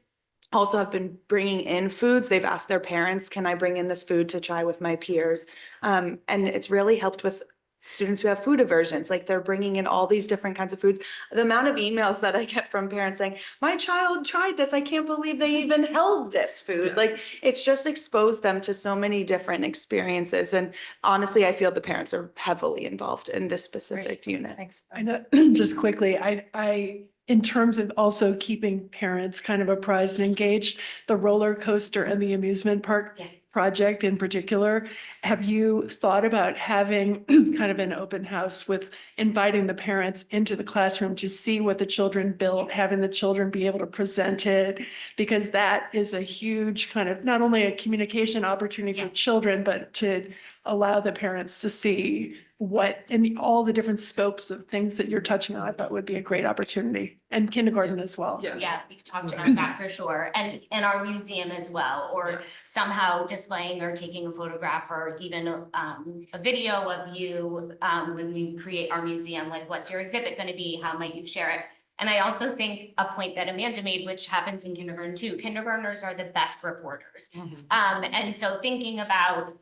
also have been bringing in foods. They've asked their parents, can I bring in this food to try with my peers? And it's really helped with students who have food aversions, like they're bringing in all these different kinds of foods. The amount of emails that I get from parents saying, my child tried this, I can't believe they even held this food. Yeah. Like, it's just exposed them to so many different experiences. And honestly, I feel the parents are heavily involved in this specific unit. Thanks. I know, just quickly, I in terms of also keeping parents kind of apprised and engaged, the roller coaster and the amusement park project in particular, have you thought about having kind of an open house with inviting the parents into the classroom to see what the children built, having the children be able to present it? Because that is a huge kind of, not only a communication opportunity for children, but to allow the parents to see and all the different scopes of things that you're touching on, I thought would be a great opportunity, and kindergarten as well. Yeah. We've talked about that for sure, and our museum as well, or somehow displaying or taking a photograph or even a video of you when we create our museum, like what's your exhibit gonna be, how might you share it? And I also think a point that Amanda made, which happens in kindergarten too, kindergartners are the best reporters. And so thinking about,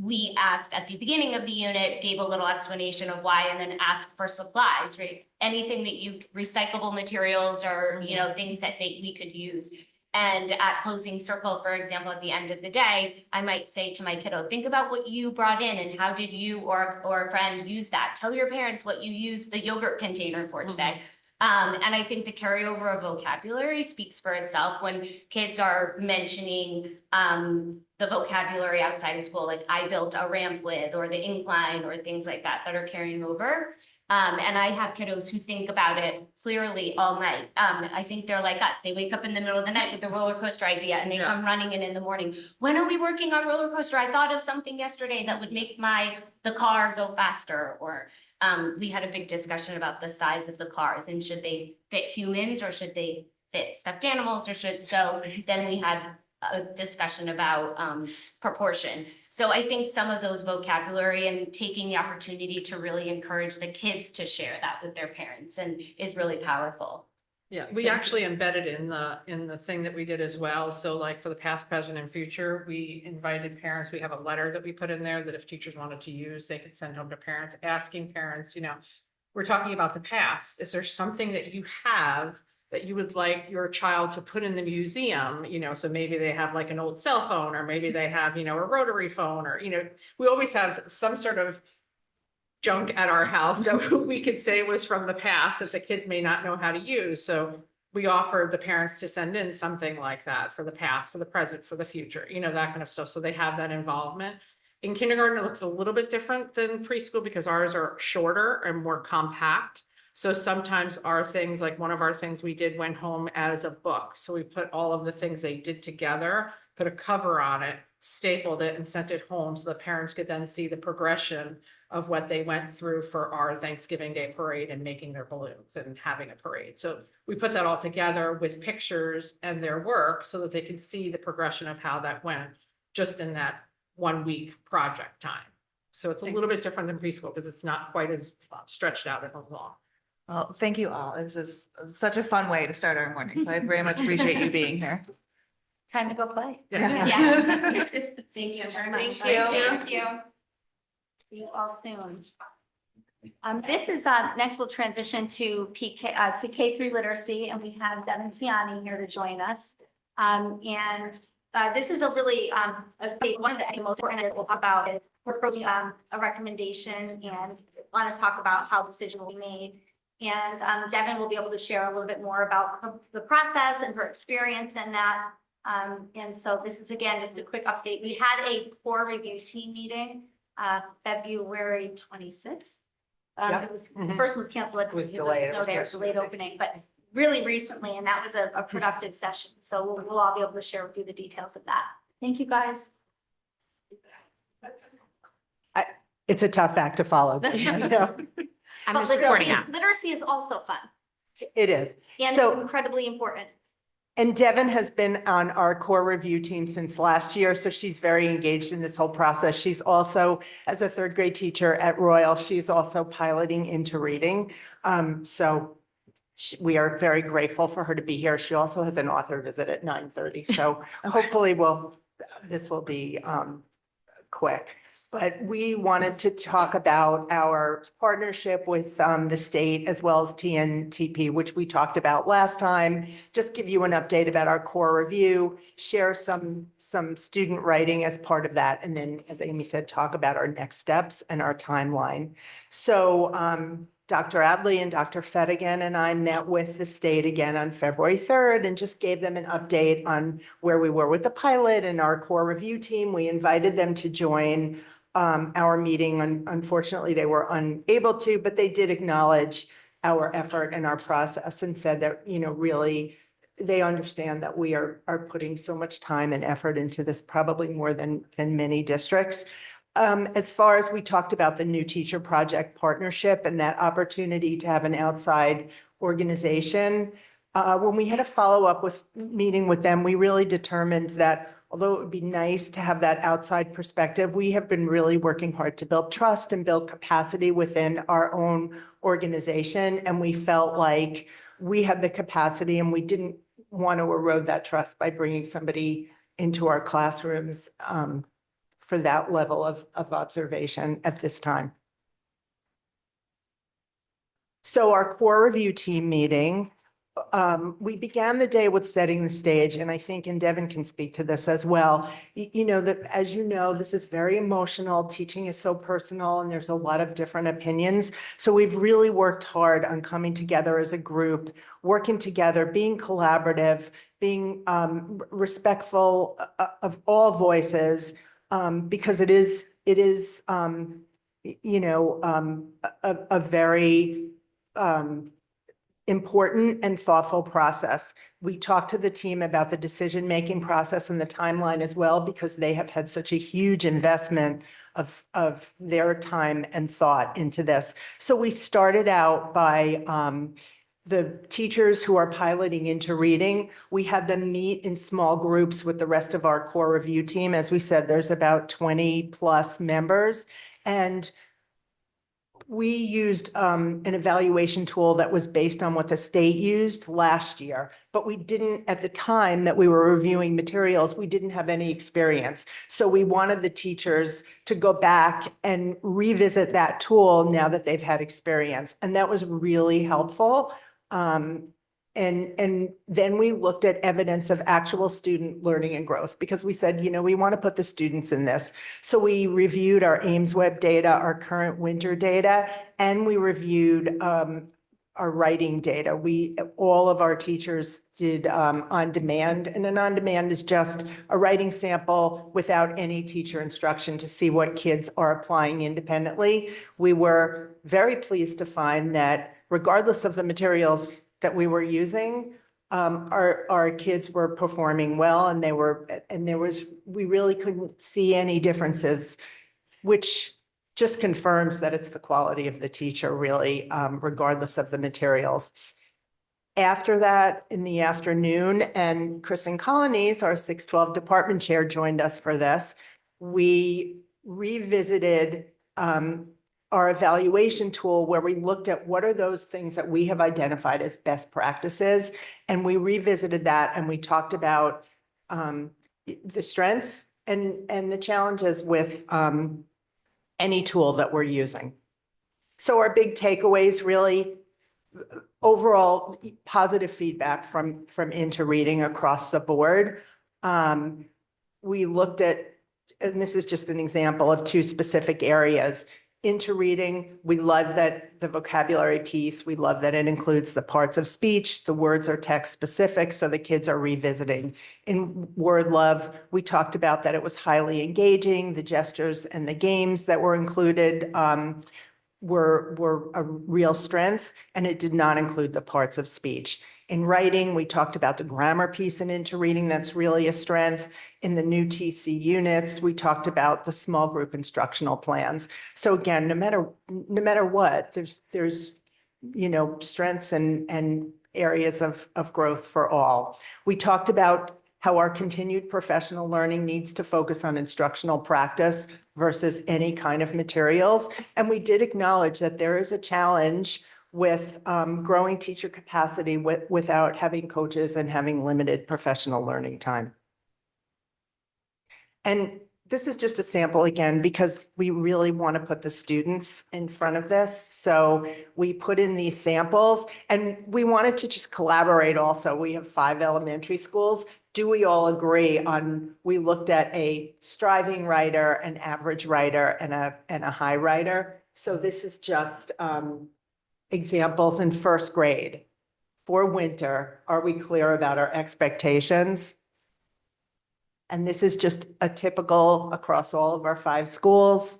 we asked at the beginning of the unit, gave a little explanation of why, and then asked for supplies, right? Anything that recyclable materials or, you know, things that we could use. And at closing circle, for example, at the end of the day, I might say to my kiddo, think about what you brought in and how did you or a friend use that? Tell your parents what you used the yogurt container for today. And I think the carryover of vocabulary speaks for itself when kids are mentioning the vocabulary outside of school, like I built a ramp with, or the incline, or things like that that are carrying over. And I have kiddos who think about it clearly all night. I think they're like us. They wake up in the middle of the night with the roller coaster idea and they come running in the morning. When are we working on roller coaster? I thought of something yesterday that would make the car go faster. Or we had a big discussion about the size of the cars and should they fit humans or should they fit stuffed animals so then we had a discussion about proportion. So I think some of those vocabulary and taking the opportunity to really encourage the kids to share that with their parents and is really powerful. Yeah, we actually embedded in the thing that we did as well. So like for the past, present, and future, we invited parents. We have a letter that we put in there that if teachers wanted to use, they could send home to parents, asking parents, you know, we're talking about the past. Is there something that you have that you would like your child to put in the museum? You know, so maybe they have like an old cell phone, or maybe they have, you know, a rotary phone, or, you know, we always have some sort of junk at our house that we could say was from the past that the kids may not know how to use. So we offered the parents to send in something like that for the past, for the present, for the future, you know, that kind of stuff. So they have that involvement. In kindergarten, it looks a little bit different than preschool because ours are shorter and more compact. So sometimes our things, like one of our things we did went home as a book. So we put all of the things they did together, put a cover on it, stapled it, and sent it home so the parents could then see the progression of what they went through for our Thanksgiving Day parade and making their balloons and having a parade. So we put that all together with pictures and their work so that they can see the progression of how that went just in that 1 week project time. So it's a little bit different than preschool because it's not quite as stretched out and long. Well, thank you all. This is such a fun way to start our morning. So I very much appreciate you being here. Time to go play. Yeah. Thank you very much. Thank you. See you all soon. This is, next we'll transition to to K3 literacy, and we have Devin Tiani here to join us. This is a really, one of the most important that we'll talk about is we're approaching a recommendation and want to talk about how decision will be made. And Devin will be able to share a little bit more about the process and her experience in that. And so this is, again, just a quick update. We had a core review team meeting February 26th. It was, the first one was canceled because of snow day, delayed opening, but really recently, and that was a productive session. So we'll all be able to share with you the details of that. Thank you, guys. It's a tough act to follow. You know? I'm But just supporting literacy is also fun It is. and So- incredibly important. And Devin has been on our core review team since last year, so she's very engaged in this whole process. She's also, as a third grade teacher at Royal, she's also piloting into reading. We are very grateful for her to be here. She also has an author visit at 9:30, so hopefully this will be quick. But we wanted to talk about our partnership with the state as well as TNTP, which we talked about last time. Just give you an update about our core review, share some student writing as part of that. And then, as Amy said, talk about our next steps and our timeline. So Dr. Adley and Dr. Fedigan and I met with the state again on February 3rd and just gave them an update on where we were with the pilot and our core review team. We invited them to join our meeting. Unfortunately, they were unable to, but they did acknowledge our effort and our process and said that, you know, really they understand that we are putting so much time and effort into this, probably more than many districts. As far as we talked about the new teacher project partnership and that opportunity to have an outside organization, when we had a follow-up meeting with them, we really determined that although it would be nice to have that outside perspective, we have been really working hard to build trust and build capacity within our own organization. And we felt like we had the capacity and we didn't want to erode that trust by bringing somebody into our classrooms for that level of observation at this time. So our core review team meeting, we began the day with setting the stage, and I think, and Devin can speak to this as well. You know, that as you know, this is very emotional. Teaching is so personal, and there's a lot of different opinions. So we've really worked hard on coming together as a group, working together, being collaborative, being respectful of all voices, because it is you know, a very important and thoughtful process. We talked to the team about the decision-making process and the timeline as well, because they have had such a huge investment of their time and thought into this. So we started out by the teachers who are piloting into reading. We had them meet in small groups with the rest of our core review team. As we said, there's about 20 plus members. And we used an evaluation tool that was based on what the state used last year, but we didn't, at the time that we were reviewing materials, we didn't have any experience. So we wanted the teachers to go back and revisit that tool now that they've had experience. And that was really helpful. And then we looked at evidence of actual student learning and growth, because we said, you know, we want to put the students in this. So we reviewed our Ames Web data, our current winter data, and we reviewed our writing data. All of our teachers did on demand, and an on demand is just a writing sample without any teacher instruction to see what kids are applying independently. We were very pleased to find that regardless of the materials that we were using, our kids were performing well, and we really couldn't see any differences, which just confirms that it's the quality of the teacher really, regardless of the materials. After that, in the afternoon, and Kristen Colonies, our 612 department chair, joined us for this, we revisited our evaluation tool, where we looked at what are those things that we have identified as best practices. And we revisited that, and we talked about the strengths and the challenges with any tool that we're using. So our big takeaways, really, overall positive feedback from Into Reading across the board. We looked at, and this is just an example of two specific areas. Into Reading, we love that the vocabulary piece, we love that it includes the parts of speech, the words are text specific, so the kids are revisiting. In Word Love, we talked about that it was highly engaging, the gestures and the games that were included were a real strength, and it did not include the parts of speech. In writing, we talked about the grammar piece and Into Reading, that's really a strength. In the new TC units, we talked about the small group instructional plans. So again, no matter what, there's you know, strengths and areas of growth for all. We talked about how our continued professional learning needs to focus on instructional practice versus any kind of materials. And we did acknowledge that there is a challenge with growing teacher capacity without having coaches and having limited professional learning time. And this is just a sample again, because we really want to put the students in front of this. So we put in these samples, and we wanted to just collaborate also. We have 5 elementary schools. Do we all agree on, we looked at a striving writer, an average writer, and a high writer. So this is just examples in first grade. For winter, are we clear about our expectations? And this is just a typical across all of our 5 schools.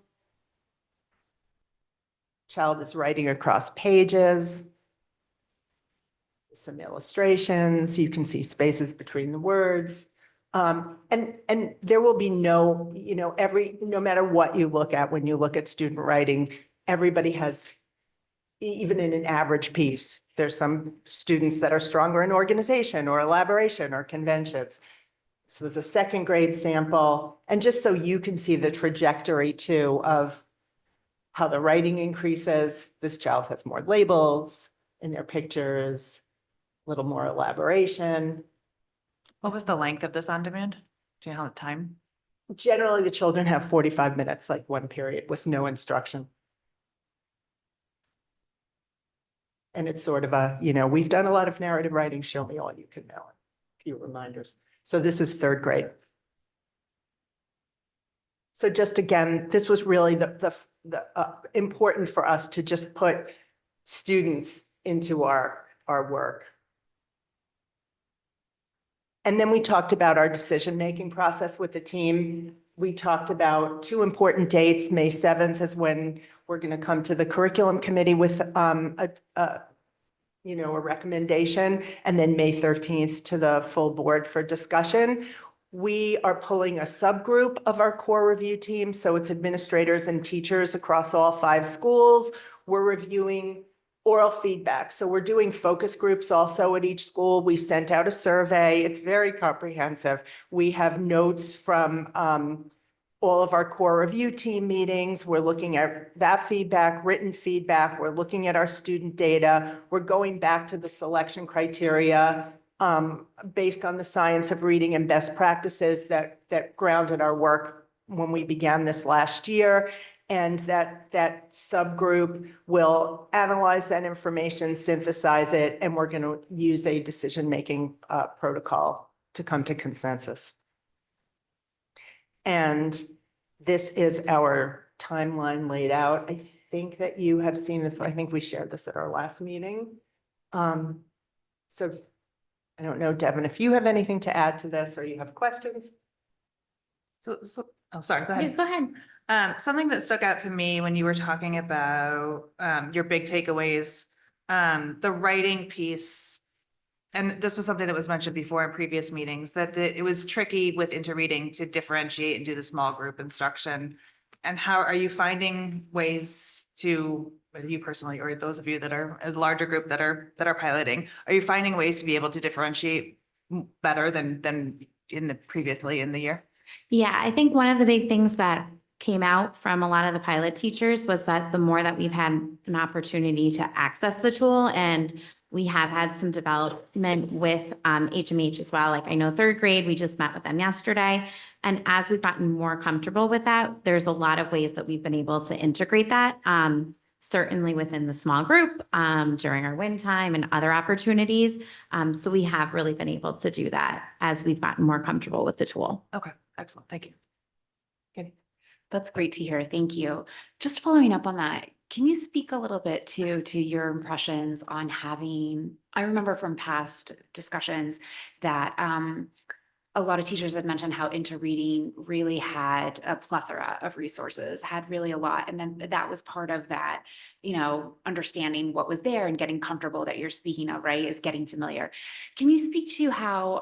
Child is writing across pages. Some illustrations, you can see spaces between the words. And there will be no, no matter what you look at, when you look at student writing, everybody has, even in an average piece, there's some students that are stronger in organization or elaboration or conventions. This was a second grade sample. And just so you can see the trajectory too of how the writing increases, this child has more labels in their pictures, a little more elaboration. What was the length of this on demand? Do you know how the time? Generally, the children have 45 minutes, like one period with no instruction. And it's sort of a, we've done a lot of narrative writing, show me all you can know. A few reminders. So this is third grade. So just again, this was really the important for us to just put students into our work. And then we talked about our decision-making process with the team. We talked about two important dates. May 7th is when we're going to come to the curriculum committee with a recommendation, and then May 13th to the full board for discussion. We are pulling a subgroup of our core review team, so it's administrators and teachers across all 5 schools. We're reviewing oral feedback. So we're doing focus groups also at each school. We sent out a survey. It's very comprehensive. We have notes from all of our core review team meetings. We're looking at that feedback, written feedback. We're looking at our student data. We're going back to the selection criteria based on the science of reading and best practices that grounded our work when we began this last year. And that subgroup will analyze that information, synthesize it, and we're going to use a decision-making protocol to come to consensus. And this is our timeline laid out. I think that you have seen this. I think we shared this at our last meeting. So I don't know, Devin, if you have anything to add to this or you have questions. Oh, sorry, go ahead. Yeah, go ahead. Something that stuck out to me when you were talking about your big takeaways, the writing piece, and this was something that was mentioned before in previous meetings, that it was tricky with interreading to differentiate and do the small group instruction. And how are you finding ways to, whether you personally or those of you that are a larger group that are piloting, are you finding ways to be able to differentiate better than previously in the year? Yeah, I think one of the big things that came out from a lot of the pilot teachers was that the more that we've had an opportunity to access the tool, and we have had some development with HMH as well. Like I know third grade, we just met with them yesterday. And as we've gotten more comfortable with that, there's a lot of ways that we've been able to integrate that. Certainly within the small group during our win time and other opportunities. So we have really been able to do that as we've gotten more comfortable with the tool. Okay, excellent. Thank you. Good. That's great to hear. Thank you. Just following up on that, can you speak a little bit to your impressions on having, I remember from past discussions that a lot of teachers had mentioned how interreading really had a plethora of resources, had really a lot. And then that was part of that, understanding what was there and getting comfortable that you're speaking of, right, is getting familiar. Can you speak to how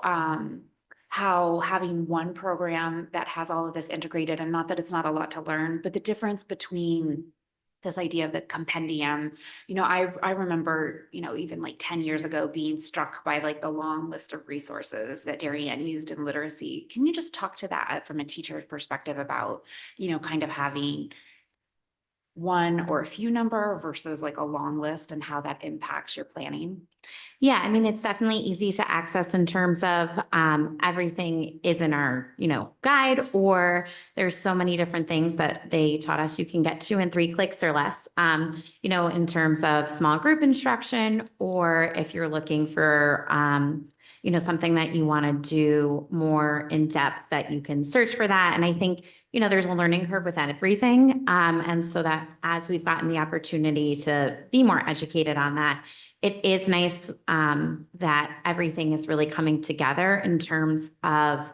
having one program that has all of this integrated, and not that it's not a lot to learn, but the difference between this idea of the compendium, I remember, even like 10 years ago being struck by like the long list of resources that Darien used in literacy. Can you just talk to that from a teacher perspective about, kind of having one or a few number versus like a long list and how that impacts your planning? Yeah, I mean, it's definitely easy to access in terms of everything is in our, guide, or there's so many different things that they taught us you can get to in 3 clicks or less, in terms of small group instruction, or if you're looking for, something that you want to do more in depth, that you can search for that. And I think, there's a learning curve with everything. And so that as we've gotten the opportunity to be more educated on that, it is nice that everything is really coming together in terms of,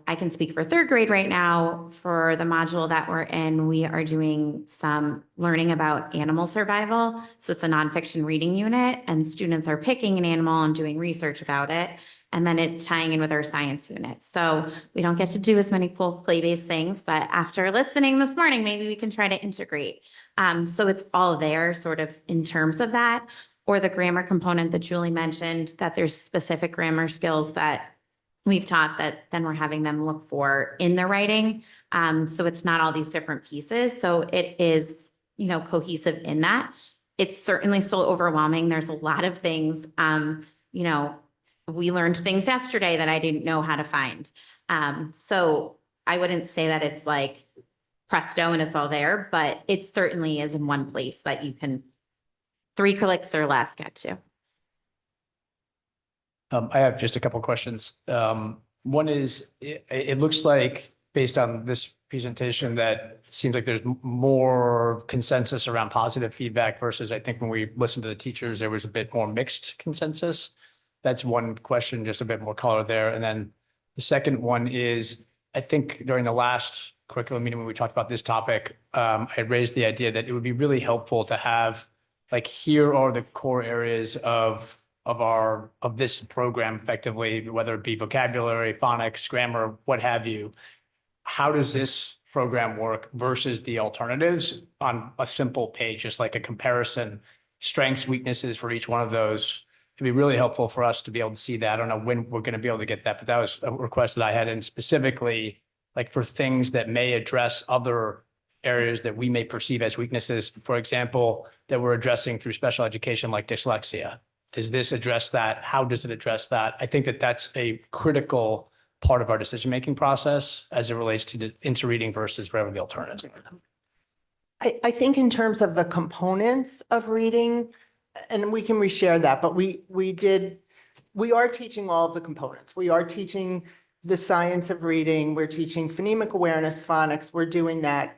I can speak for third grade right now. For the module that we're in, we are doing some learning about animal survival. So it's a nonfiction reading unit, and students are picking an animal and doing research about it. And then it's tying in with our science unit. So we don't get to do as many cool play-based things, but after listening this morning, maybe we can try to integrate. So it's all there sort of in terms of that, or the grammar component that Julie mentioned, that there's specific grammar skills that we've taught that then we're having them look for in their writing. So it's not all these different pieces. So it is, cohesive in that. It's certainly still overwhelming. There's a lot of things, we learned things yesterday that I didn't know how to find. So I wouldn't say that it's like presto and it's all there, but it certainly is in one place that you can 3 clicks or less get to. I have just a couple of questions. One is, it looks like based on this presentation that it seems like there's more consensus around positive feedback versus I think when we listened to the teachers, there was a bit more mixed consensus. That's one question, just a bit more color there. And then the second one is, I think during the last curriculum meeting when we talked about this topic, I raised the idea that it would be really helpful to have, like, here are the core areas of this program effectively, whether it be vocabulary, phonics, grammar, what have you. How does this program work versus the alternatives on a simple page, just like a comparison, strengths, weaknesses for each one of those? It'd be really helpful for us to be able to see that. I don't know when we're going to be able to get that, but that was a request that I had. And specifically, like for things that may address other areas that we may perceive as weaknesses, for example, that we're addressing through special education, like dyslexia. Does this address that? How does it address that? I think that that's a critical part of our decision-making process as it relates to the into-reading versus whatever the alternatives are. I think in terms of the components of reading, and we can reshare that, but we are teaching all of the components. We are teaching the science of reading. We're teaching phonemic awareness, phonics. We're doing that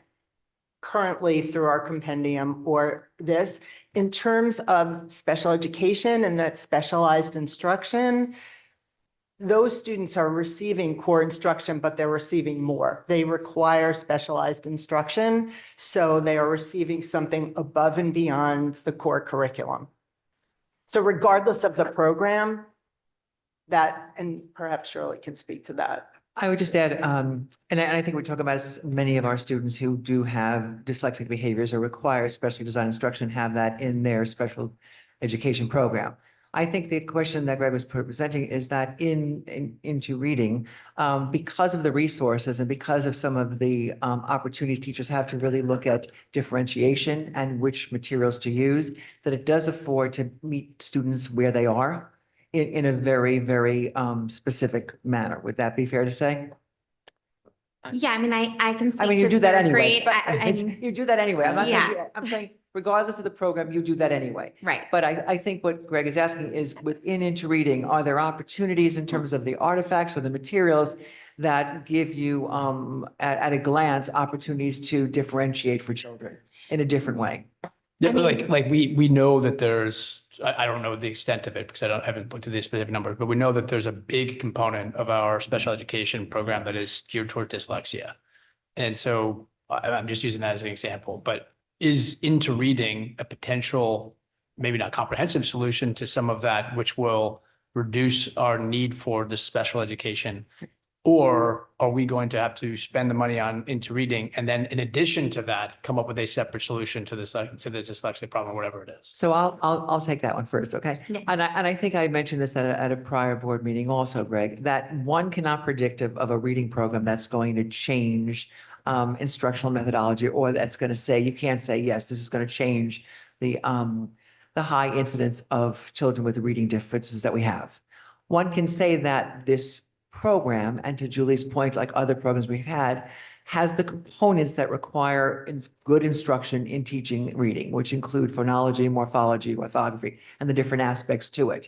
currently through our compendium or this. In terms of special education and that specialized instruction, those students are receiving core instruction, but they're receiving more. They require specialized instruction, so they are receiving something above and beyond the core curriculum. So regardless of the program, that, and perhaps Shirley can speak to that. I would just add, and I think we talk about this, many of our students who do have dyslexic behaviors or require specially designed instruction have that in their special education program. I think the question that Greg was presenting is that into reading, because of the resources and because of some of the opportunities teachers have to really look at differentiation and which materials to use, that it does afford to meet students where they are in a very, very specific manner. Would that be fair to say? Yeah, I mean, I can speak I mean, you to do that third anyway. grade. You do that anyway. I'm not saying, Yeah. I'm saying regardless of the program, you do that anyway. Right. But I think what Greg is asking is within interreading, are there opportunities in terms of the artifacts or the materials that give you at a glance opportunities to differentiate for children in a different way? Yeah, but like we know that there's, I don't know the extent of it because I haven't looked at the specific numbers, but we know that there's a big component of our special education program that is geared toward dyslexia. And so I'm just using that as an example, but is into reading a potential, maybe not comprehensive solution to some of that, which will reduce our need for the special education? Or are we going to have to spend the money on into reading and then in addition to that, come up with a separate solution to the dyslexia problem, whatever it is? So I'll take that one first, okay? Yeah. And I think I mentioned this at a prior board meeting also, Greg, that one cannot predict of a reading program that's going to change instructional methodology, or that's going to say, you can't say, yes, this is going to change the high incidence of children with reading differences that we have. One can say that this program, and to Julie's point, like other programs we've had, has the components that require good instruction in teaching reading, which include phonology, morphology, orthography, and the different aspects to it.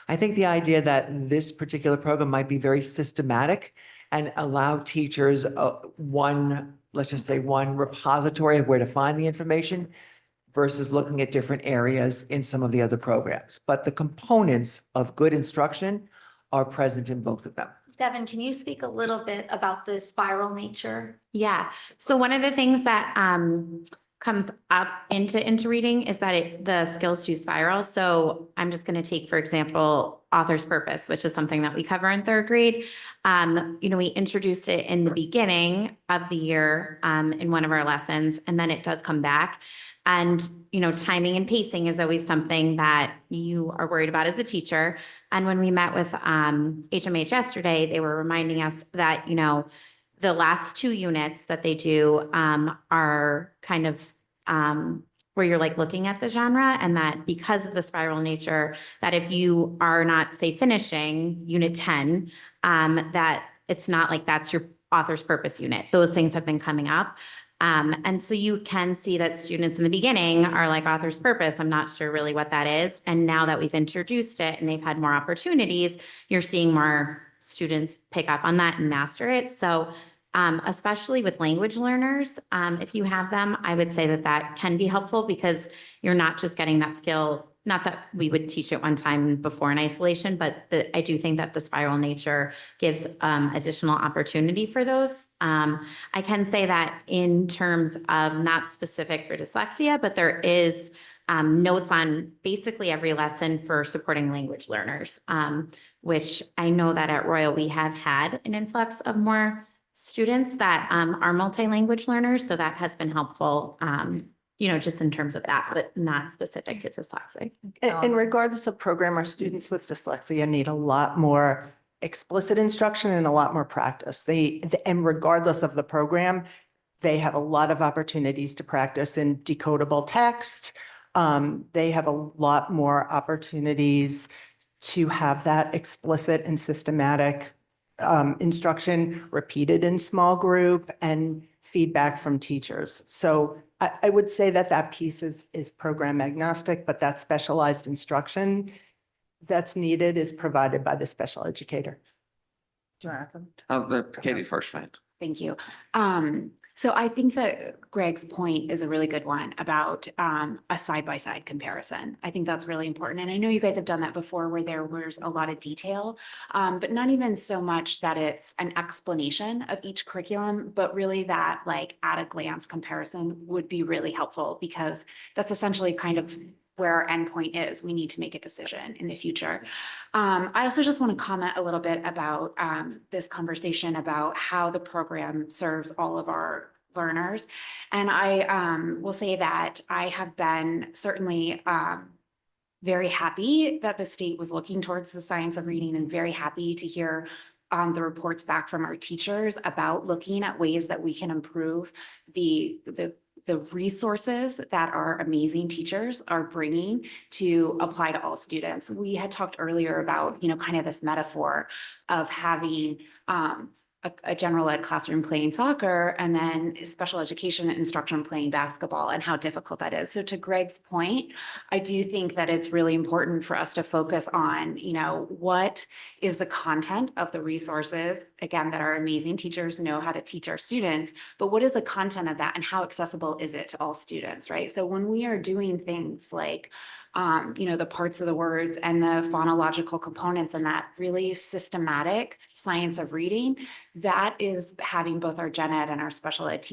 I think the idea that this particular program might be very systematic and allow teachers let's just say one repository of where to find the information versus looking at different areas in some of the other programs. But the components of good instruction are present in both of them. Devin, can you speak a little bit about the spiral nature? Yeah, so one of the things that comes up into reading is that the skills to spiral. So I'm just going to take, for example, author's purpose, which is something that we cover in third grade. We introduced it in the beginning of the year in one of our lessons, and then it does come back. And, timing and pacing is always something that you are worried about as a teacher. And when we met with HMH yesterday, they were reminding us that, the last 2 units that they do are kind of where you're like looking at the genre, and that because of the spiral nature, that if you are not, say, finishing unit 10, that it's not like that's your author's purpose unit. Those things have been coming up. And so you can see that students in the beginning are like author's purpose. I'm not sure really what that is. And now that we've introduced it and they've had more opportunities, you're seeing more students pick up on that and master it. So especially with language learners, if you have them, I would say that that can be helpful because you're not just getting that skill. Not that we would teach it one time before in isolation, but I do think that the spiral nature gives additional opportunity for those. I can say that in terms of not specific for dyslexia, but there is notes on basically every lesson for supporting language learners, which I know that at Royal we have had an influx of more students that are multi-language learners. So that has been helpful, just in terms of that, but not specific to dyslexic. And regardless of program, our students with dyslexia need a lot more explicit instruction and a lot more practice. And regardless of the program, they have a lot of opportunities to practice in decodable text. They have a lot more opportunities to have that explicit and systematic instruction repeated in small group and feedback from teachers. So I would say that piece is program agnostic, but that specialized instruction that's needed is provided by the special educator. Do you want to add something? I'll let Katie first, fine. Thank you. So I think that Greg's point is a really good one about a side-by-side comparison. I think that's really important. And I know you guys have done that before where there was a lot of detail, but not even so much that it's an explanation of each curriculum, but really that like at a glance comparison would be really helpful because that's essentially kind of where our endpoint is. We need to make a decision in the future. I also just want to comment a little bit about this conversation about how the program serves all of our learners. And I will say that I have been certainly very happy that the state was looking towards the science of reading and very happy to hear the reports back from our teachers about looking at ways that we can improve the resources that our amazing teachers are bringing to apply to all students. We had talked earlier about, kind of this metaphor of having a general ed classroom playing soccer and then special education instruction playing basketball and how difficult that is. So to Greg's point, I do think that it's really important for us to focus on, what is the content of the resources, again, that our amazing teachers know how to teach our students, but what is the content of that and how accessible is it to all students, right? So when we are doing things like the parts of the words and the phonological components and that really systematic science of reading, that is having both our gen ed and our special ed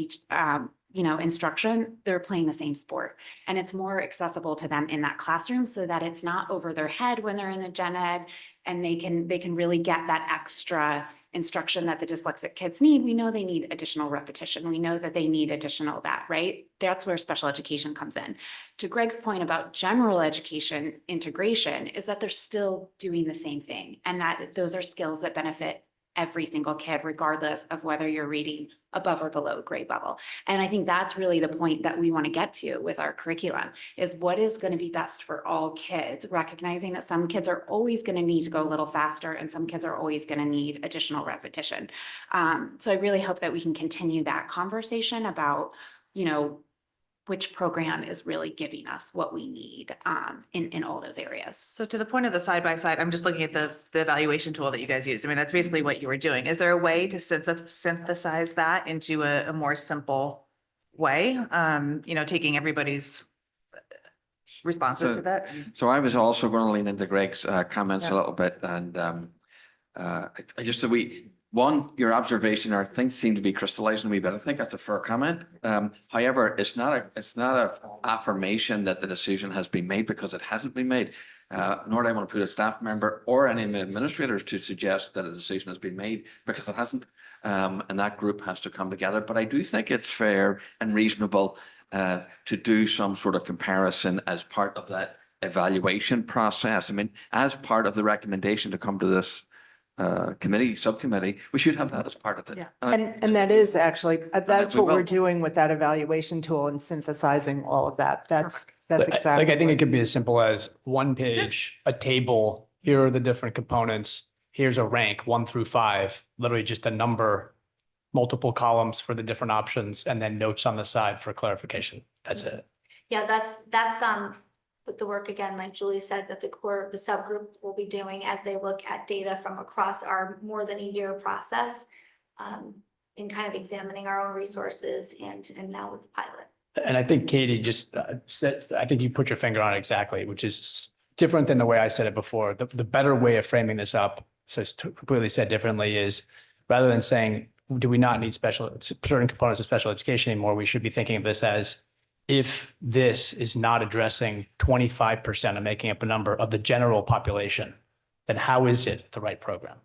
instruction, they're playing the same sport and it's more accessible to them in that classroom so that it's not over their head when they're in the gen ed and they can really get that extra instruction that the dyslexic kids need. We know they need additional repetition. We know that they need additional that, right? That's where special education comes in. To Greg's point about general education integration is that they're still doing the same thing and that those are skills that benefit every single kid, regardless of whether you're reading above or below grade level. And I think that's really the point that we want to get to with our curriculum is what is going to be best for all kids, recognizing that some kids are always going to need to go a little faster and some kids are always going to need additional repetition. So I really hope that we can continue that conversation about, which program is really giving us what we need in all those areas. So to the point of the side-by-side, I'm just looking at the evaluation tool that you guys used. I mean, that's basically what you were doing. Is there a way to synthesize that into a more simple way? Taking everybody's responses to that? So I was also going to lean into Greg's comments a little bit, and I just your observation or things seem to be crystallizing a wee bit. I think that's a fair comment. However, it's not a affirmation that the decision has been made, because it hasn't been made. Nor do I want to put a staff member or any administrators to suggest that a decision has been made, because it hasn't. And that group has to come together. But I do think it's fair and reasonable to do some sort of comparison as part of that evaluation process. I mean, as part of the recommendation to come to this subcommittee, we should have that as part of it. Yeah. And that is actually, that's we what we're will. doing with that evaluation tool and synthesizing all of that. That's Like, exactly. I think it could be as simple as one page, a table. Here are the different components. Here's a rank 1 through 5, literally just a number, multiple columns for the different options, and then notes on the side for clarification. That's it. Yeah, that's with the work, again, like Julie said, that the subgroup will be doing as they look at data from across our more than a year process, in kind of examining our own resources and now with the pilot. And I think Katie just said, I think you put your finger on it exactly, which is different than the way I said it before. The better way of framing this up, so it's completely said differently, is rather than saying, do we not need certain components of special education anymore? We should be thinking of this as, if this is not addressing 25%, I'm making up a number, of the general population, then how is it the right program?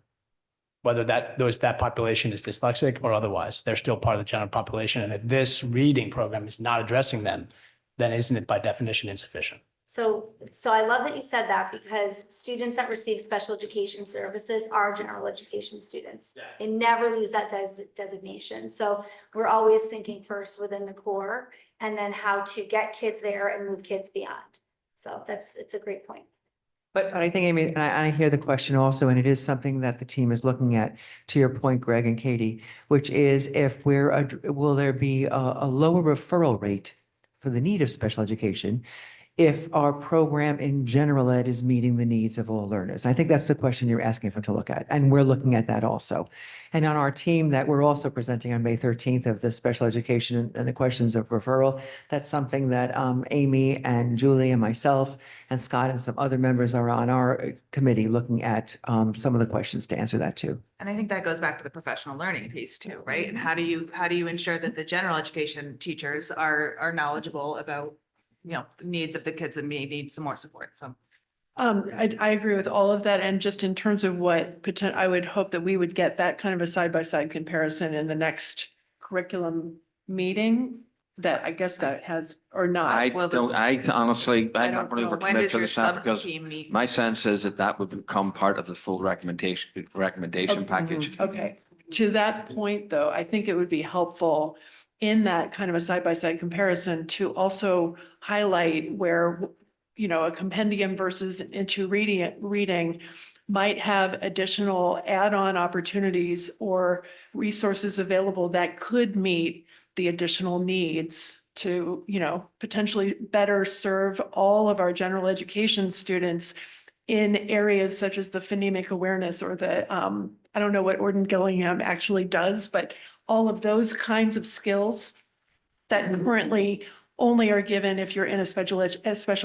Whether that population is dyslexic or otherwise, they're still part of the general population. And if this reading program is not addressing them, then isn't it by definition insufficient? So I love that you said that, because students that receive special education services are general education students. They never lose that designation. So we're always thinking first within the core, and then how to get kids there and move kids beyond. So it's a great point. But I think, Amy, and I hear the question also, and it is something that the team is looking at, to your point, Greg and Katie, which is if will there be a lower referral rate for the need of special education if our program in general ed is meeting the needs of all learners? I think that's the question you're asking for to look at, and we're looking at that also. And on our team that we're also presenting on May 13th of the special education and the questions of referral, that's something that Amy and Julie and myself and Scott and some other members are on our committee looking at some of the questions to answer that too. And I think that goes back to the professional learning piece too, right? And how do you ensure that the general education teachers are knowledgeable about, the needs of the kids that may need some more support? So I agree with all of that. And just in terms of I would hope that we would get that kind of a side-by-side comparison in the next curriculum meeting, that I guess that has, or not. I honestly, I'm not going to know. when overcommit does to your the staff, because sub-team meet? my sense is that would become part of the full recommendation package. Okay, to that point, though, I think it would be helpful in that kind of a side-by-side comparison to also highlight where, a compendium versus into reading might have additional add-on opportunities or resources available that could meet the additional needs to, potentially better serve all of our general education students in areas such as the phonemic awareness or the, I don't know what Orden Gillingham actually does, but all of those kinds of skills that currently only are given if you're in a special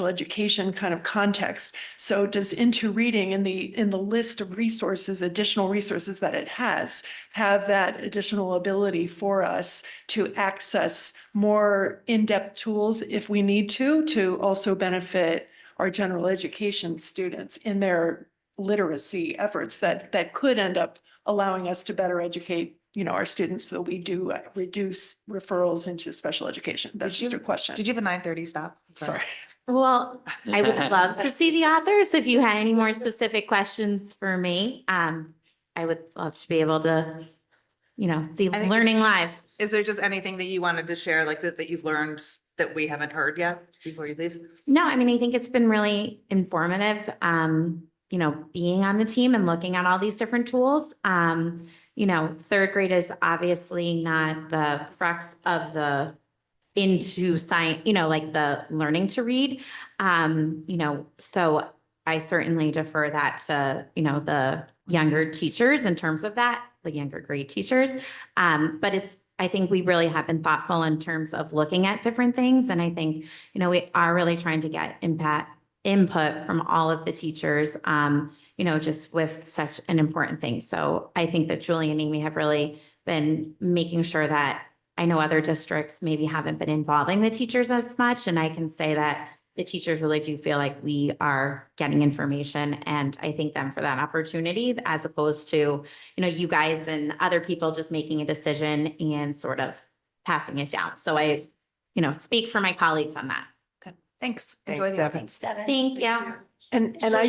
education kind of context. So does Into Reading in the list of resources, additional resources that it has, have that additional ability for us to access more in-depth tools if we need to also benefit our general education students in their literacy efforts that could end up allowing us to better educate our students, so we do reduce referrals into special education. That's just a question. Did you have a 9:30 stop? Sorry. Well, I would love to see the authors. If you had any more specific questions for me, I would love to be able to, see I think learning live. Is there just anything that you wanted to share, like that you've learned that we haven't heard yet before you leave? No, I mean, I think it's been really informative, being on the team and looking at all these different tools. Third grade is obviously not the crux of the into science, like the learning to read. So I certainly defer that to, the younger teachers in terms of that, the younger grade teachers. But I think we really have been thoughtful in terms of looking at different things. And I think, we are really trying to get input from all of the teachers, just with such an important thing. So I think that Julie and Amy have really been making sure that I know other districts maybe haven't been involving the teachers as much. And I can say that the teachers really do feel like we are getting information, and I thank them for that opportunity, as opposed to, you guys and other people just making a decision and sort of passing it down. So I, speak for my colleagues on that. Okay, thanks. Thanks, Devin. Thanks, Devin. Thank you. And I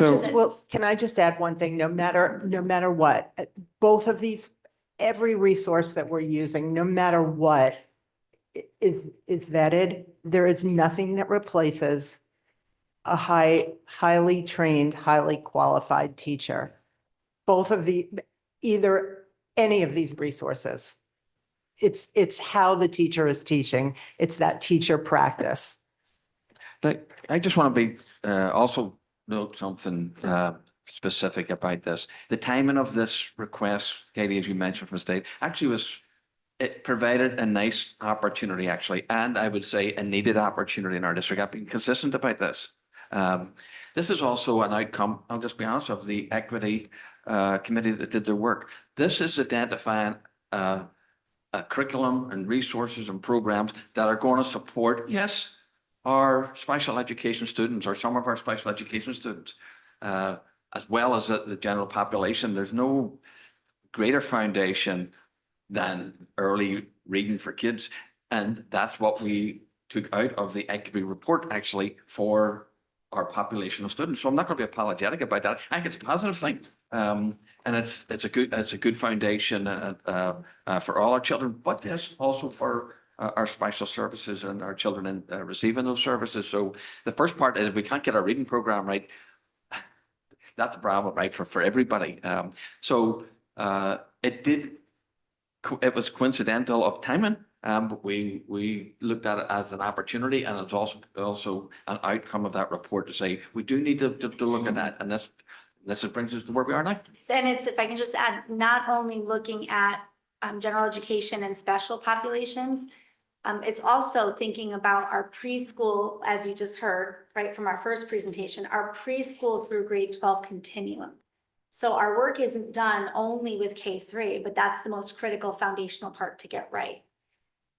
can I just add one thing? No matter what, both of these, every resource that we're using, no matter what, is vetted. There is nothing that replaces a highly trained, highly qualified teacher. Both of any of these resources. It's how the teacher is teaching. It's that teacher practice. I just want to be, also note something specific about this. The timing of this request, Katie, as you mentioned from the state, actually it provided a nice opportunity, actually, and I would say a needed opportunity in our district. I've been consistent about this. This is also an outcome, I'll just be honest, of the equity committee that did their work. This is identifying a curriculum and resources and programs that are going to support, yes, our special education students, or some of our special education students, as well as the general population. There's no greater foundation than early reading for kids. And that's what we took out of the equity report, actually, for our population of students. So I'm not going to be apologetic about that. I think it's a positive thing. And it's a good foundation for all our children, but yes, also for our special services and our children in receiving those services. So the first part is, if we can't get our reading program right, that's a problem, right, for everybody. It was coincidental of timing, but we looked at it as an opportunity, and it's also an outcome of that report to say we do need to look at that, and this brings us to where we are now. And it's, if I can just add, not only looking at general education and special populations, it's also thinking about our preschool, as you just heard, right, from our first presentation, our preschool through grade 12 continuum. So our work isn't done only with K-3, but that's the most critical foundational part to get right.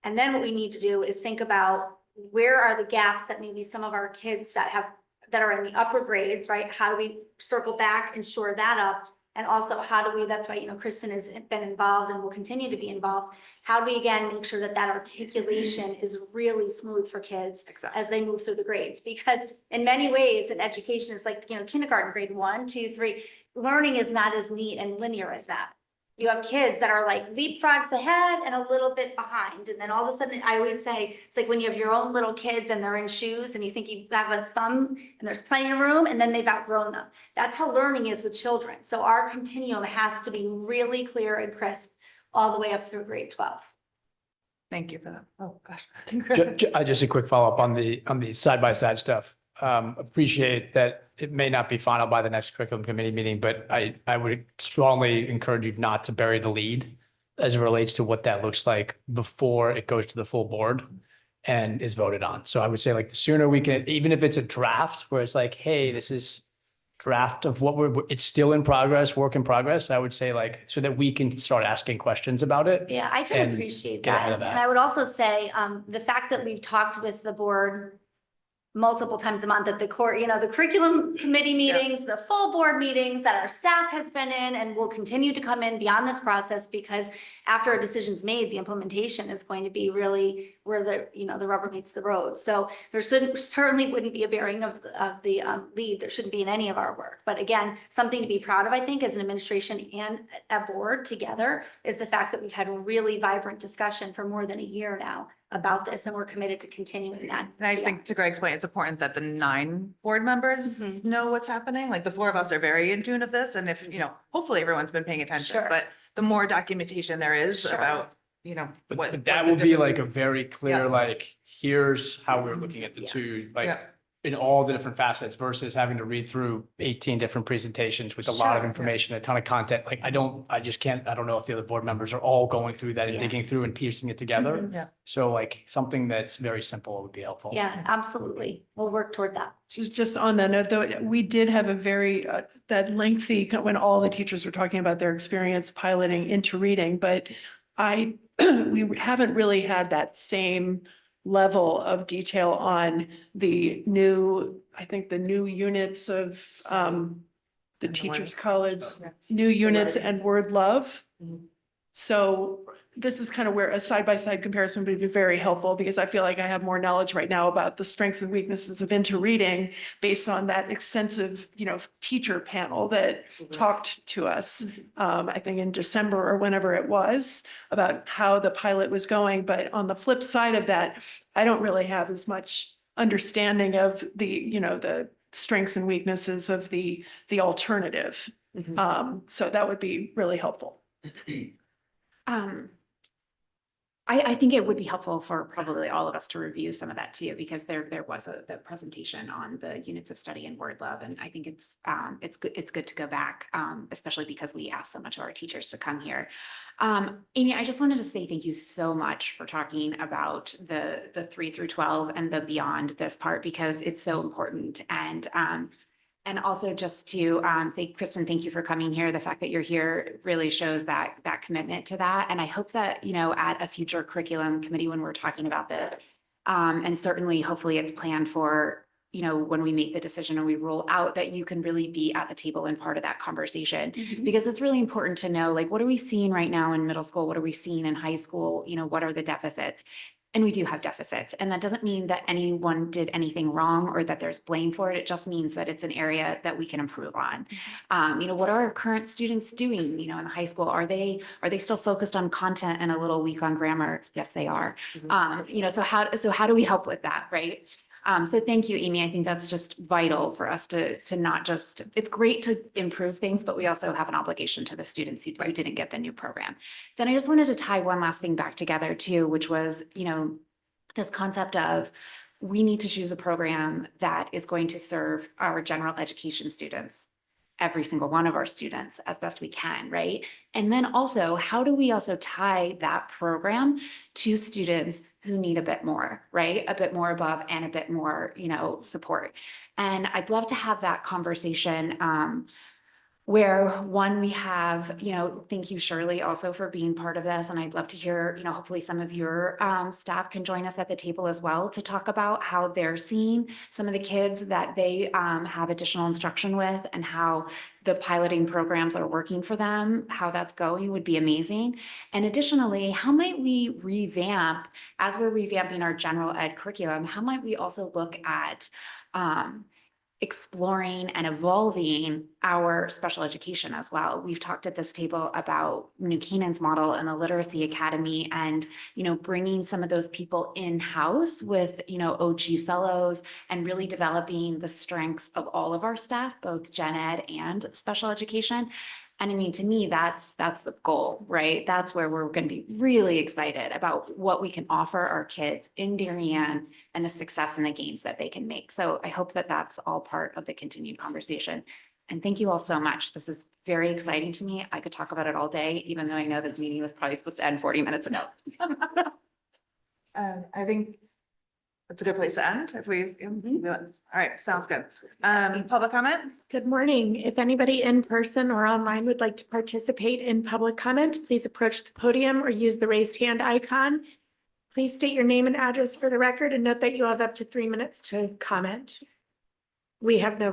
And then what we need to do is think about, where are the gaps that maybe some of our kids that are in the upper grades, right? How do we circle back and shore that up? And also, how do we, that's why, Kristen has been involved and will continue to be involved. How do we, again, make sure that articulation is really smooth for kids as they move through the grades? Because in many ways, in education, it's like, kindergarten, grade 1, 2, 3, learning is not as neat and linear as that. You have kids that are like leapfrogs ahead and a little bit behind. And then all of a sudden, I always say, it's like when you have your own little kids and they're in shoes and you think you have a thumb and there's plenty of room, and then they've outgrown them. That's how learning is with children. So our continuum has to be really clear and crisp all the way up through grade 12. Thank you for that. Oh, gosh. Just a quick follow-up on the side-by-side stuff. Appreciate that it may not be final by the next curriculum committee meeting, but I would strongly encourage you not to bury the lead as it relates to what that looks like before it goes to the full board and is voted on. So I would say, like, the sooner we can, even if it's a draft where it's like, hey, this is draft of it's still in progress, work in progress, I would say, like, so that we can start asking questions about it. Yeah, I can and appreciate get ahead that. of that. And I would also say, the fact that we've talked with the board multiple times a month at the the curriculum committee meetings, the full board meetings that our staff has been in and will continue to come in beyond this process, because after a decision's made, the implementation is going to be really where the rubber meets the road. So there certainly wouldn't be a bearing of the lead. There shouldn't be in any of our work. But again, something to be proud of, I think, as an administration and a board together, is the fact that we've had a really vibrant discussion for more than a year now about this, and we're committed to continuing that. And I just think, to Greg's point, it's important that the 9 board members know what's happening. Like, the 4 of us are very in tune of this, and if, hopefully everyone's been paying attention, Sure. but the more documentation there is Sure. about, But what that the will be difference like is. a very clear, Yeah. like, here's how we're looking at the Yeah. two, like, Yeah. in all the different facets versus having to read through 18 different presentations with a lot of Sure. information, a ton of content. Like I don't know if the other board members are all going through that and Yeah. digging through and piecing it together. Yeah. So like something that's very simple would be helpful. Yeah, absolutely. We'll work toward that. Just on that note, though, we did have a very, that lengthy, when all the teachers were talking about their experience piloting into reading, but we haven't really had that same level of detail on the new, I think the new units of, the Teachers College, new units and Word Love. So this is kind of where a side-by-side comparison would be very helpful because I feel like I have more knowledge right now about the strengths and weaknesses of into reading based on that extensive, teacher panel that talked to us, I think in December or whenever it was, about how the pilot was going. But on the flip side of that, I don't really have as much understanding of the strengths and weaknesses of the alternative. So that would be really helpful. I think it would be helpful for probably all of us to review some of that too, because there was the presentation on the units of study in Word Love, and I think it's good to go back, especially because we asked so much of our teachers to come here. Amy, I just wanted to say thank you so much for talking about the 3 through 12 and the beyond this part, because it's so important. And also just to say, Kristen, thank you for coming here. The fact that you're here really shows that commitment to that. And I hope that, at a future curriculum committee, when we're talking about this, and certainly hopefully it's planned for, when we make the decision and we roll out, that you can really be at the table and part of that conversation. Because it's really important to know, like, what are we seeing right now in middle school? What are we seeing in high school? What are the deficits? And we do have deficits. And that doesn't mean that anyone did anything wrong or that there's blame for it. It just means that it's an area that we can improve on. What are our current students doing, in the high school? Are they still focused on content and a little weak on grammar? Yes, they are. So how do we help with that, right? So thank you, Amy. I think that's just vital for us to not just, it's great to improve things, but we also have an obligation to the students who didn't get the new program. Then I just wanted to tie one last thing back together too, which was, this concept of we need to choose a program that is going to serve our general education students, every single one of our students, as best we can, right? And then also, how do we also tie that program to students who need a bit more, right? A bit more above and a bit more, support. And I'd love to have that conversation where one, we have, thank you, Shirley, also for being part of this. And I'd love to hear, hopefully some of your staff can join us at the table as well to talk about how they're seeing some of the kids that they have additional instruction with and how the piloting programs are working for them, how that's going would be amazing. And additionally, how might we revamp, as we're revamping our general ed curriculum, how might we also look at exploring and evolving our special education as well. We've talked at this table about New Canaan's model and the Literacy Academy and, bringing some of those people in-house with, OG fellows and really developing the strengths of all of our staff, both gen ed and special education. And I mean, to me, that's the goal, right? That's where we're going to be really excited about what we can offer our kids in Darien and the success and the gains that they can make. So I hope that that's all part of the continued conversation. And thank you all so much. This is very exciting to me. I could talk about it all day, even though I know this meeting was probably supposed to end 40 minutes ago. I think that's a good place to end if we, all right, sounds good. Public comment? Good morning. If anybody in person or online would like to participate in public comment, please approach the podium or use the raised hand icon. Please state your name and address for the record and note that you have up to 3 minutes to comment. We have no